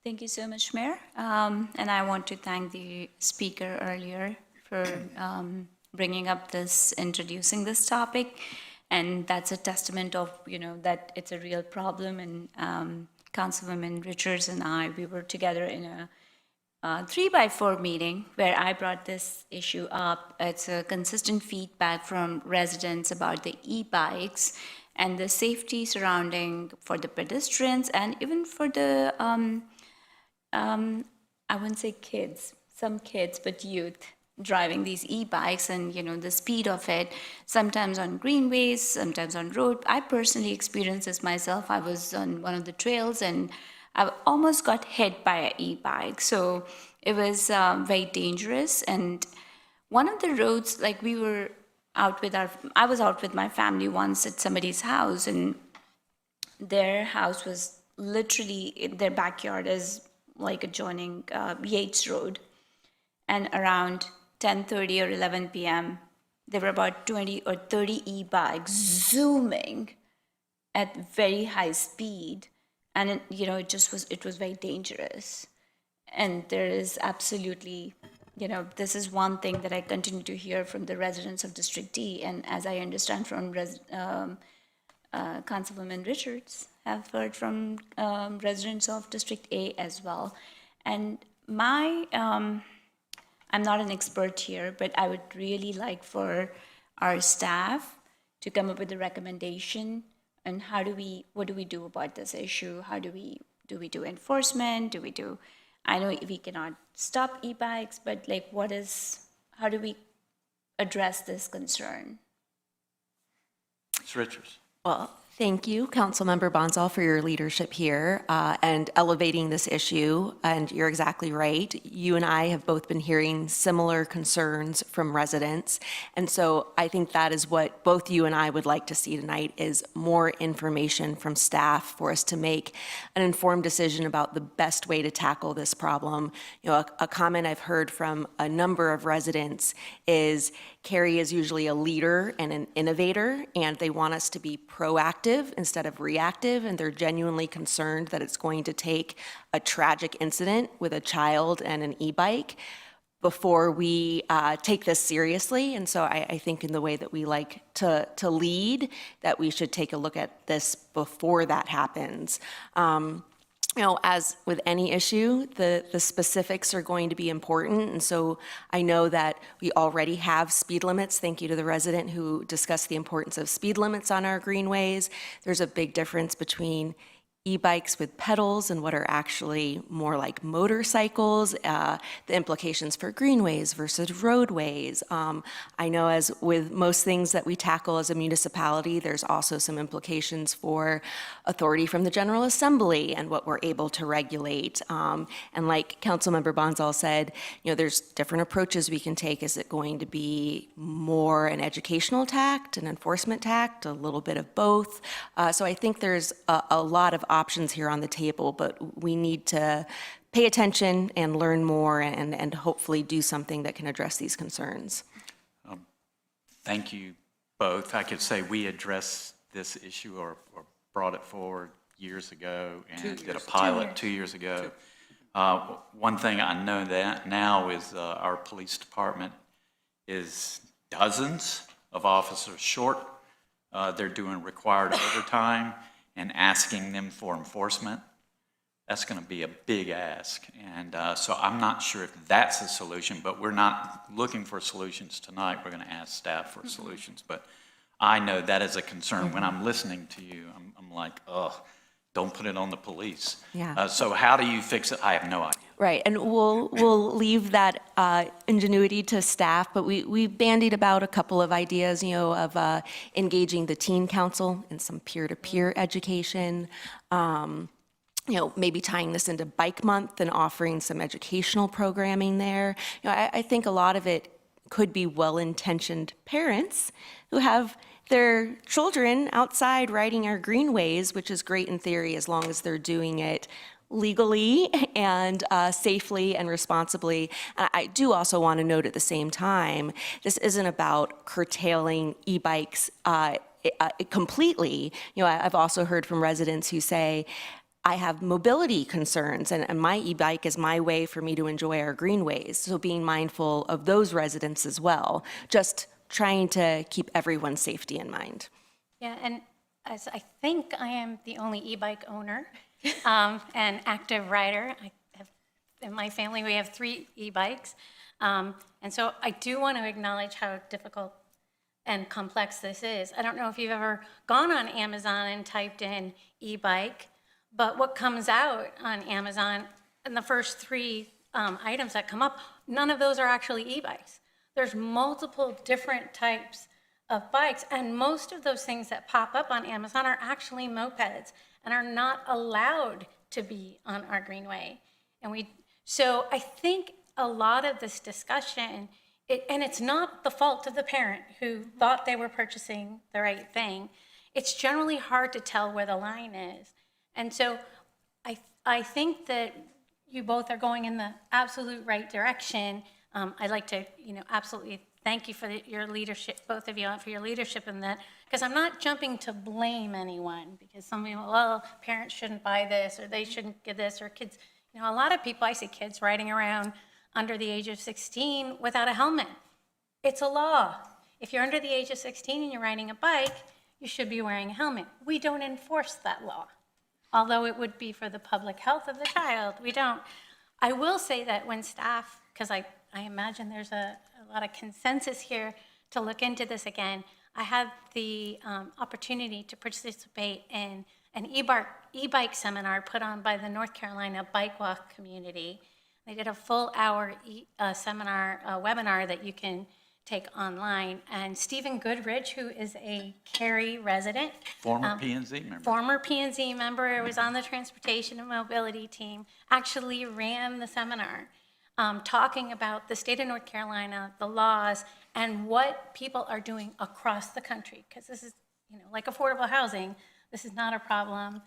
Thank you so much, Mayor. And I want to thank the speaker earlier for bringing up this, introducing this topic. And that's a testament of, that it's a real problem. And Councilwoman Richards and I, we were together in a 3x4 meeting where I brought this issue up. It's a consistent feedback from residents about the e-bikes and the safety surrounding for the pedestrians and even for the, I wouldn't say kids, some kids, but youth driving these e-bikes and, the speed of it, sometimes on greenways, sometimes on road. I personally experienced this myself. I was on one of the trails and I almost got hit by an e-bike. So it was very dangerous. And one of the roads, like we were I was out with my family once at somebody's house, and their house was literally, their backyard is like adjoining Yates Road. And around 10:30 or 11 p.m., there were about 20 or 30 e-bikes zooming at very high speed. And it was very dangerous. And there is absolutely, this is one thing that I continue to hear from the residents of District D, and as I understand from Councilwoman Richards, have heard from residents of District A as well. And I'm not an expert here, but I would really like for our staff to come up with a recommendation on what do we do about this issue? How do we do enforcement? I know we cannot stop e-bikes, but how do we address this concern? Ms. Richards. Well, thank you, Councilmember Bonzal, for your leadership here and elevating this issue. And you're exactly right. You and I have both been hearing similar concerns from residents. And so I think that is what both you and I would like to see tonight, is more information from staff for us to make an informed decision about the best way to tackle this problem. A comment I've heard from a number of residents is Cary is usually a leader and an innovator, and they want us to be proactive instead of reactive, and they're genuinely concerned that it's going to take a tragic incident with a child and an e-bike before we take this seriously. And so I think in the way that we like to lead, that we should take a look at this before that happens. As with any issue, the specifics are going to be important. And so I know that we already have speed limits. Thank you to the resident who discussed the importance of speed limits on our greenways. There's a big difference between e-bikes with pedals and what are actually more like motorcycles, the implications for greenways versus roadways. I know, as with most things that we tackle as a municipality, there's also some implications for authority from the General Assembly and what we're able to regulate. And like Councilmember Bonzal said, there's different approaches we can take. Is it going to be more an educational tact, an enforcement tact, a little bit of both? So I think there's a lot of options here on the table, but we need to pay attention and learn more and hopefully do something that can address these concerns. Thank you both. I could say we addressed this issue or brought it forward years ago and did a pilot 2 years ago. One thing I know that now is our police department is dozens of officers short. They're doing required overtime and asking them for enforcement. That's going to be a big ask. And so I'm not sure if that's a solution, but we're not looking for solutions tonight. We're going to ask staff for solutions. But I know that is a concern. When I'm listening to you, I'm like, oh, don't put it on the police. Yeah. So how do you fix it? I have no idea. Right, and we'll leave that ingenuity to staff, but we bandied about a couple of ideas, of engaging the teen council in some peer-to-peer education, maybe tying this into Bike Month and offering some educational programming there. I think a lot of it could be well-intentioned parents who have their children outside riding our greenways, which is great in theory as long as they're doing it legally and safely and responsibly. I do also want to note at the same time, this isn't about curtailing e-bikes completely. I've also heard from residents who say, I have mobility concerns, and my e-bike is my way for me to enjoy our greenways. So being mindful of those residents as well, just trying to keep everyone's safety in mind. Yeah, and as I think I am the only e-bike owner and active rider. In my family, we have 3 e-bikes. And so I do want to acknowledge how difficult and complex this is. I don't know if you've ever gone on Amazon and typed in e-bike, but what comes out on Amazon, and the first 3 items that come up, none of those are actually e-bikes. There's multiple different types of bikes, and most of those things that pop up on Amazon are actually mopeds and are not allowed to be on our greenway. So I think a lot of this discussion and it's not the fault of the parent who thought they were purchasing the right thing. It's generally hard to tell where the line is. And so I think that you both are going in the absolute right direction. I'd like to, absolutely thank you for your leadership, both of you, for your leadership in that, because I'm not jumping to blame anyone, because some people, well, parents shouldn't buy this, or they shouldn't get this, or kids, a lot of people, I see kids riding around under the age of 16 without a helmet. It's a law. If you're under the age of 16 and you're riding a bike, you should be wearing a helmet. We don't enforce that law, although it would be for the public health of the child. We don't. I will say that when staff, because I imagine there's a lot of consensus here to look into this again, I had the opportunity to participate in an e-bike seminar put on by the North Carolina Bike Walk community. They did a full hour webinar that you can take online. And Stephen Goodrich, who is a Cary resident. Former P&Z member. Former P&Z member, was on the transportation and mobility team, actually ran the seminar, talking about the state of North Carolina, the laws, and what people are doing across the country. Because this is, like affordable housing, this is not a problem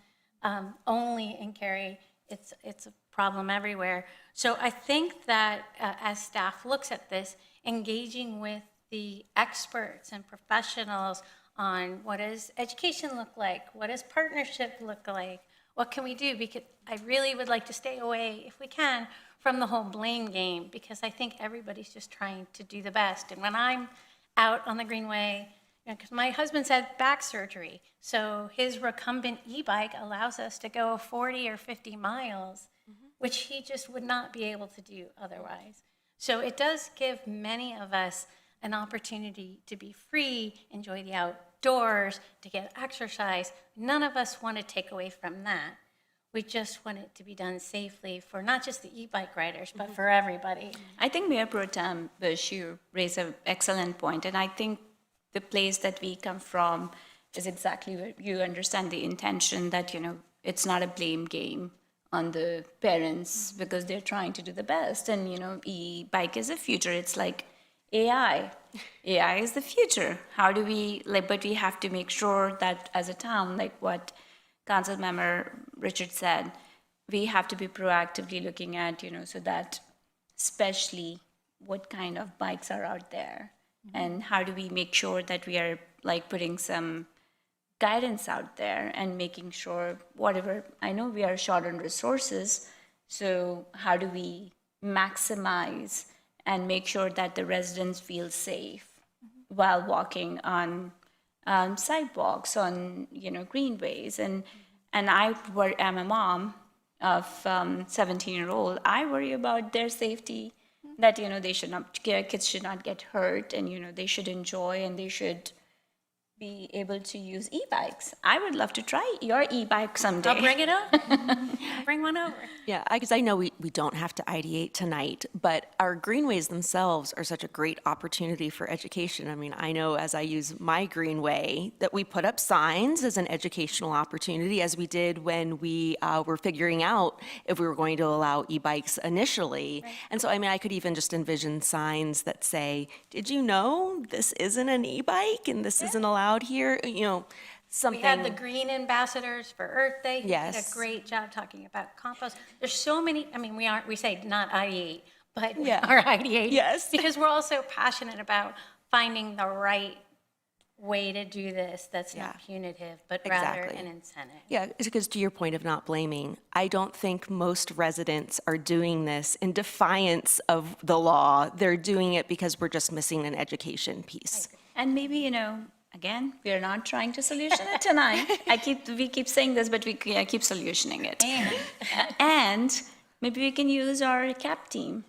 only in Cary. It's a problem everywhere. So I think that as staff looks at this, engaging with the experts and professionals on what does education look like, what does partnership look like, what can we do? Because I really would like to stay away, if we can, from the whole blame game, because I think everybody's just trying to do the best. And when I'm out on the Greenway, because my husband's had back surgery, so his recumbent e-bike allows us to go 40 or 50 miles, which he just would not be able to do otherwise. So it does give many of us an opportunity to be free, enjoy the outdoors, to get exercise. None of us want to take away from that. We just want it to be done safely for not just the e-bike riders, but for everybody. I think Mayor Pro Tem Bush, you raise an excellent point, and I think the place that we come from is exactly where you understand the intention that, it's not a blame game on the parents because they're trying to do the best. And, e-bike is the future. It's like AI. AI is the future. How do we, but we have to make sure that as a town, like what Council Member Richard said, we have to be proactively looking at, so that especially what kind of bikes are out there. And how do we make sure that we are putting some guidance out there and making sure whatever, I know we are short on resources, so how do we maximize and make sure that the residents feel safe while walking on sidewalks, on greenways, and I'm a mom of 17-year-old. I worry about their safety, that they should not, kids should not get hurt, and they should enjoy, and they should be able to use e-bikes. I would love to try your e-bike someday. I'll bring it up. Bring one over. Yeah, because I know we don't have to ideate tonight, but our greenways themselves are such a great opportunity for education. I mean, I know as I use my greenway that we put up signs as an educational opportunity, as we did when we were figuring out if we were going to allow e-bikes initially. Right. And so, I mean, I could even just envision signs that say, did you know this isn't an e-bike and this isn't allowed here? Something. We had the green ambassadors for Earth Day. He did a Yes. great job talking about compost. There's so many, I mean, we say not ideate, but we Yeah. are ideating. Yes. Because we're also passionate about finding the right way to do this that's not punitive, but rather Exactly. an incentive. Yeah, because to your point of not blaming, I don't think most residents are doing this in defiance of the law. They're doing it because we're just missing an education piece. And maybe, again, we are not trying to solution it tonight. We keep saying this, but we keep solutioning it. And maybe we can use our CAP team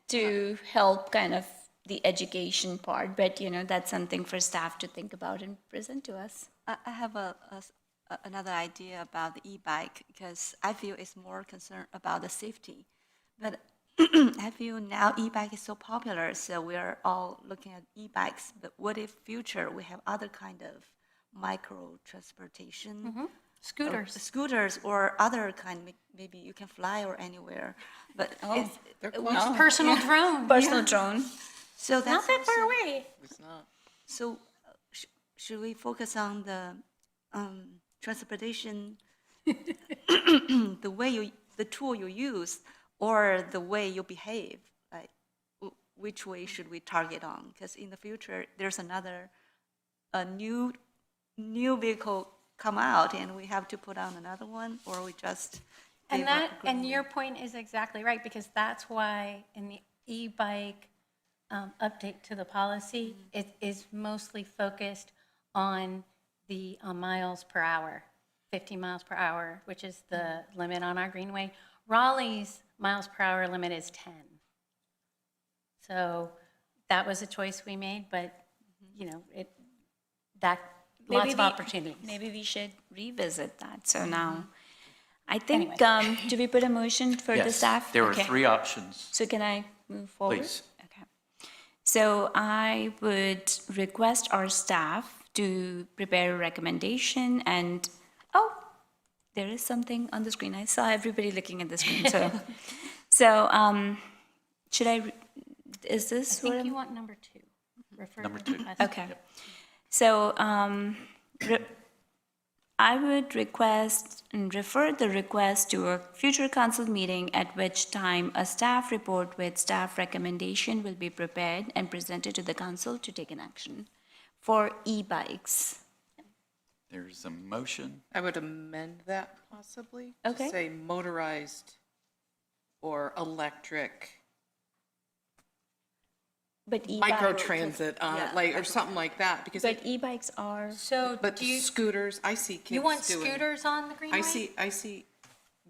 to help kind of the education part, but that's something for staff to think about and present to us. I have another idea about the e-bike, because I feel it's more concerned about the safety. But I feel now e-bike is so popular, so we're all looking at e-bikes. But what if future we have other kind of micro transportation? Scooters or other kind, maybe you can fly or anywhere. But Personal drone. Personal drone. So Not that's that far also- away. So should we focus on the transportation, the tool you use, or the way you behave? Like, which way should we target on? Because in the future, there's a new vehicle come out, and we have to put on another one, or we just. And your point is exactly right, because that's why in the e-bike update to the policy, it is mostly focused on the miles per hour, 50 miles per hour, which is the limit on our greenway. Raleigh's miles per hour limit is 10. So that was a choice we made, but, you know, lots of opportunities. Maybe we should revisit that. So now, I think, do we put a motion for the staff? Yes, there are Okay. 3 options. So can I move forward? Please. Okay. So I would request our staff to prepare a recommendation and, there is something on the screen. I saw everybody looking at the screen, should I, is this I think what you want number 2. Refer Number to 2. us. Okay. So I would request and refer the request to a future council meeting at which time a staff report with staff recommendation will be prepared and presented to the council to take an action for e-bikes. There's a motion. I would amend that possibly. Okay. To say motorized or electric, But e-bike. microtransit, or something like that, because. But e-bikes are. So But do you, scooters, I see kids you want doing. scooters on the greenway? I see,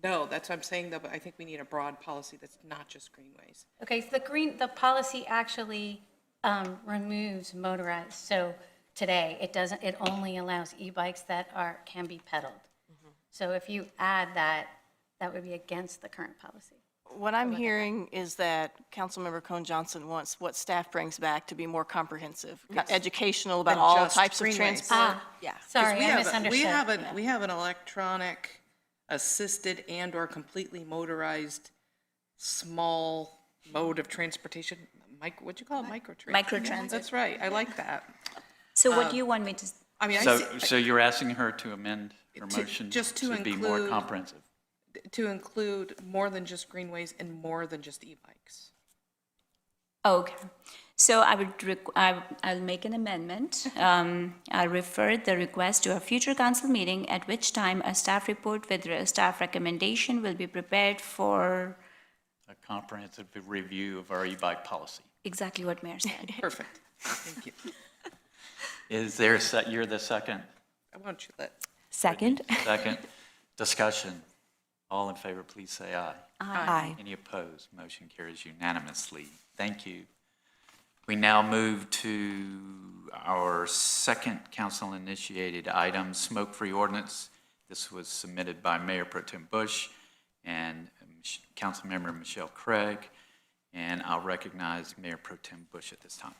no, that's what I'm saying though, but I think we need a broad policy that's not just greenways. Okay, so the policy actually removes motorized. So today, it only allows e-bikes that can be pedaled. So if you add that, that would be against the current policy. What I'm hearing is that Councilmember Cone Johnson wants what staff brings back to be more comprehensive, educational about Than all just types of greenways. transport. Yeah. 'Cause Sorry, we I have misunderstood. We have an electronic assisted and or completely motorized small mode of transportation, what'd you call it, microtransit? Microtransit. That's right, I like that. So what do you want me to? I mean, So you're asking her to amend her motion just to be more include- comprehensive? to include more than just greenways and more than just e-bikes. Okay. So I'll make an amendment. I'll refer the request to a future council meeting at which time a staff report with a staff recommendation will be prepared for A comprehensive review of our e-bike policy. exactly what Mayor said. Perfect, thank you. Is there, you're the second? I want you to Second. Second. Discussion. All in favor, please say aye. Aye. Any opposed? Motion carries unanimously. Thank you. We now move to our second council-initiated item, smoke-free ordinance. This was submitted by Mayor Pro Tem Bush and Councilmember Michelle Craig, and I'll recognize Mayor Pro Tem Bush at this time.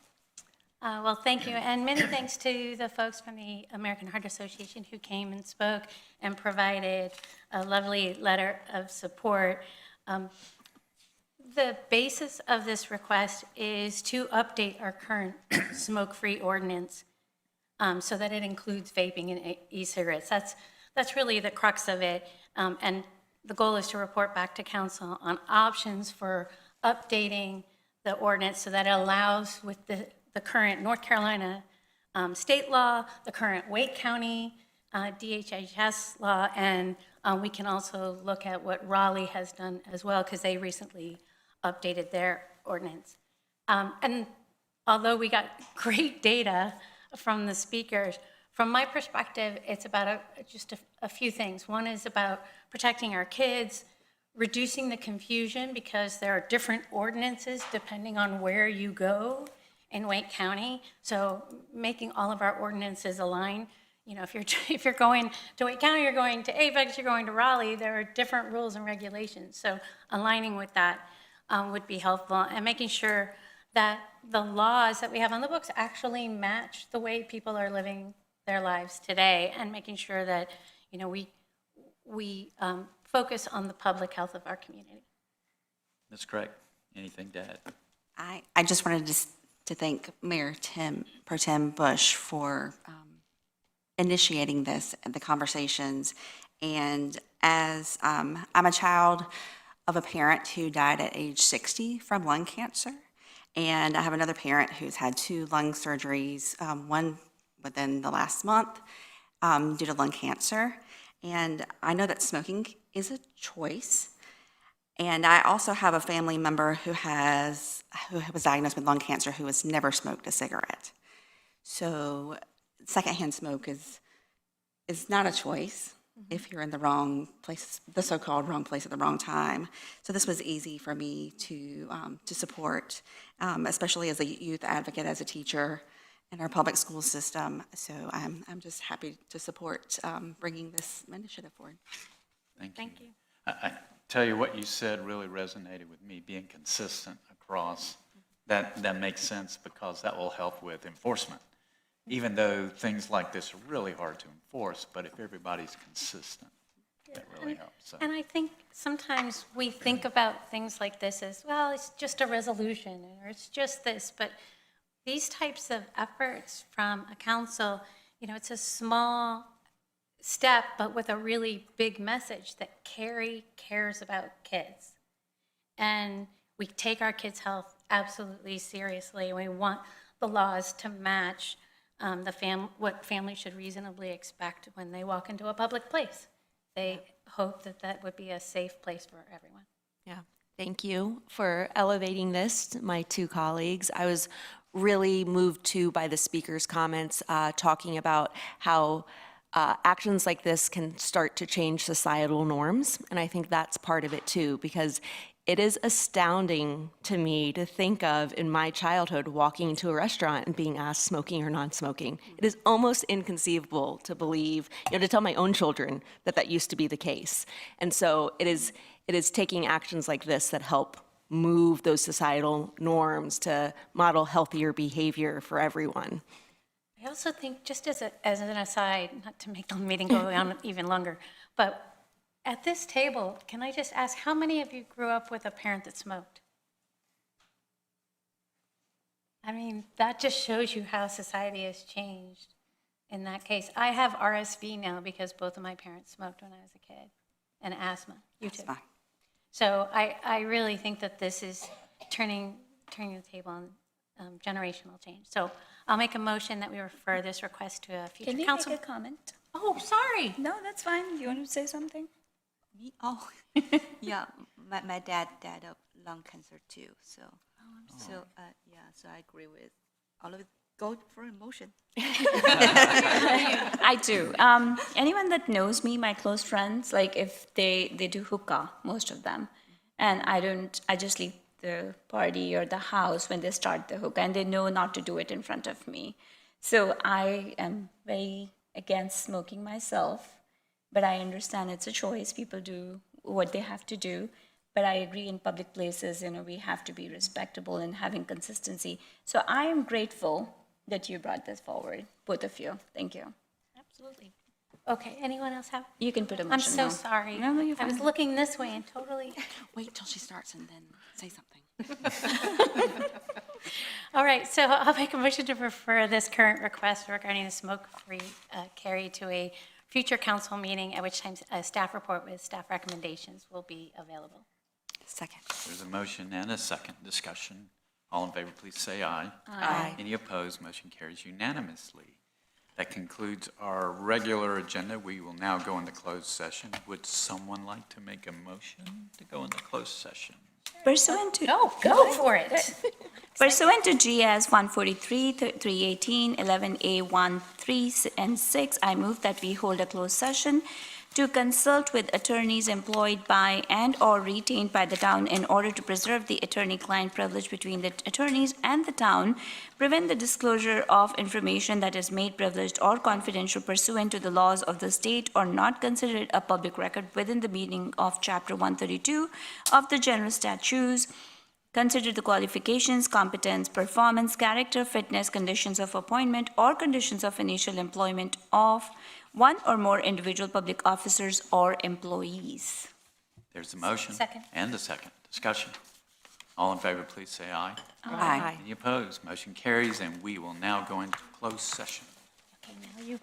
Well, thank you, and many thanks to the folks from the American Heart Association who came and spoke and provided a lovely letter of support. The basis of this request is to update our current smoke-free ordinance so that it includes vaping and e-cigarettes. That's really the crux of it, and the goal is to report back to council on options for updating the ordinance so that it allows with the current North Carolina state law, the current Wake County DHHS law, and we can also look at what Raleigh has done as well, because they recently updated their ordinance. And although we got great data from the speakers, from my perspective, it's about just a few things. One is about protecting our kids, reducing the confusion, because there are different ordinances depending on where you go in Wake County, so making all of our ordinances align. You know, if you're going to Wake County, you're going to Apex, you're going to Raleigh, there are different rules and regulations. So aligning with that would be helpful, and making sure that the laws that we have on the books actually match the way people are living their lives today, and making sure that, you know, we focus on the public health of our community. Ms. Craig, anything to add? I just wanted to to thank Mayor Pro Tem Bush for initiating the conversations. And as I'm a child of a parent who died at age 60 from lung cancer, and I have another parent who's had 2 lung surgeries, one within the last month due to lung cancer. And I know that smoking is a choice. And I also have a family member who was diagnosed with lung cancer who has never smoked a cigarette. So secondhand smoke is not a choice if you're in the wrong place, the so-called wrong place at the wrong time. So this was easy for me to support, especially as a youth advocate, as a teacher in our public school system. So I'm just happy to support bringing this initiative forward. Thank you. I tell you what you said really resonated with me, being consistent across. That makes sense because that will help with enforcement. Even though things like this are really hard to enforce, but if everybody's consistent, that really helps. So. And I think sometimes we think about things like this as, well, it's just a resolution, or it's just this, but these types of efforts from a council, it's a small step, but with a really big message that Cary cares about kids. And we take our kids' health absolutely seriously. We want the laws to match what families should reasonably expect when they walk into a public place. They hope that that would be a safe place for everyone. Yeah, thank you for elevating this, my 2 colleagues. I was really moved too by the speaker's comments talking about how actions like this can start to change societal norms. And I think that's part of it too, because it is astounding to me to think of in my childhood walking into a restaurant and being asked smoking or non-smoking. It is almost inconceivable to believe, to tell my own children that used to be the case. And so it is taking actions like this that help move those societal norms to model healthier behavior for everyone. I also think, just as an aside, not to make the meeting go on even longer, but at this table, can I just ask, how many of you grew up with a parent that smoked? I mean, that just shows you how society has changed in that case. I have RSV now because both of my parents smoked when I was a kid, and asthma. You too. So I really think that this is turning the table on generational change. So I'll make a motion that we refer this request to a future council. Can you make a comment? Oh, sorry. No, that's fine. You want to say something? Me? Oh, yeah. My dad died of lung cancer too. So, so I agree with all of it. Go for a motion. I do. Anyone that knows me, my close friends, like if they do hookah, most of them, and I just leave the party or the house when they start the hookah, and they know not to do it in front of me. So I am very against smoking myself. But I understand it's a choice. People do what they have to do. But I agree in public places, we have to be respectable and having consistency. So I am grateful that you brought this forward, both of you. Thank you. Absolutely. Okay, anyone else have? You can put a I'm motion so now. sorry. No, you're I was fine. looking this way and totally. Wait till she starts and then say something. All right, so I'll make a motion to refer this current request regarding the smoke-free Cary to a future council meeting, at which time a staff report with staff recommendations will be available. Second. There's a motion and a second. Discussion. All in favor, please say aye. Aye. Any opposed? Motion carries unanimously. That concludes our regular agenda. We will now go into closed session. Would someone like to make a motion to go into closed session? Pursuant to Go for it. Pursuant to GS 143, 318, 11A 1, 3, and 6, I move that we hold a closed session to consult with attorneys employed by and/or retained by the town in order to preserve the attorney-client privilege between the attorneys and the town, prevent the disclosure of information that is made privileged or confidential pursuant to the laws of the state or not considered a public record within the meaning of Chapter 132 of the General Statutes. Consider the qualifications, competence, performance, character, fitness, conditions of appointment, or conditions of initial employment of one or more individual public officers or employees. There's a motion. Second. And a second. Discussion. All in favor, please say aye. Aye. Any opposed? Motion carries, and we will now go into closed session. Okay, now you.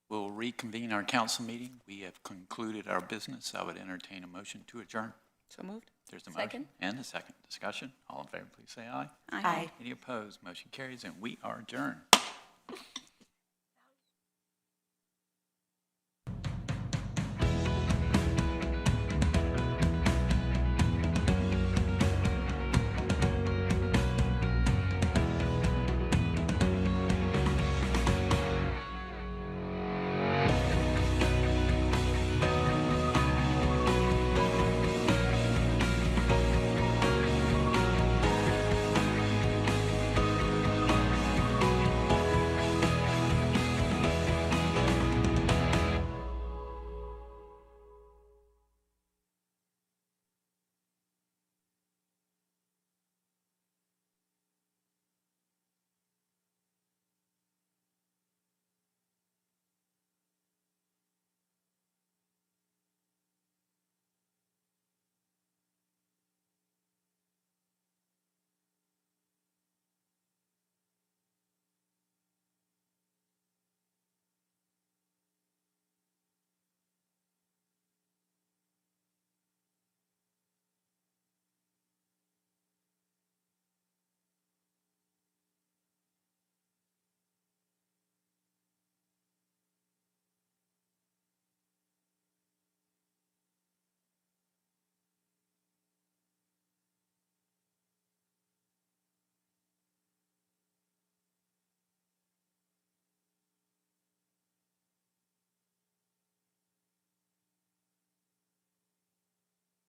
We'll reconvene our council meeting. We have concluded our business. I would entertain a motion to adjourn. So moved. There's a motion Second. and a second. Discussion. All in favor, please say aye. Aye. Any opposed? Motion carries, and we are adjourned.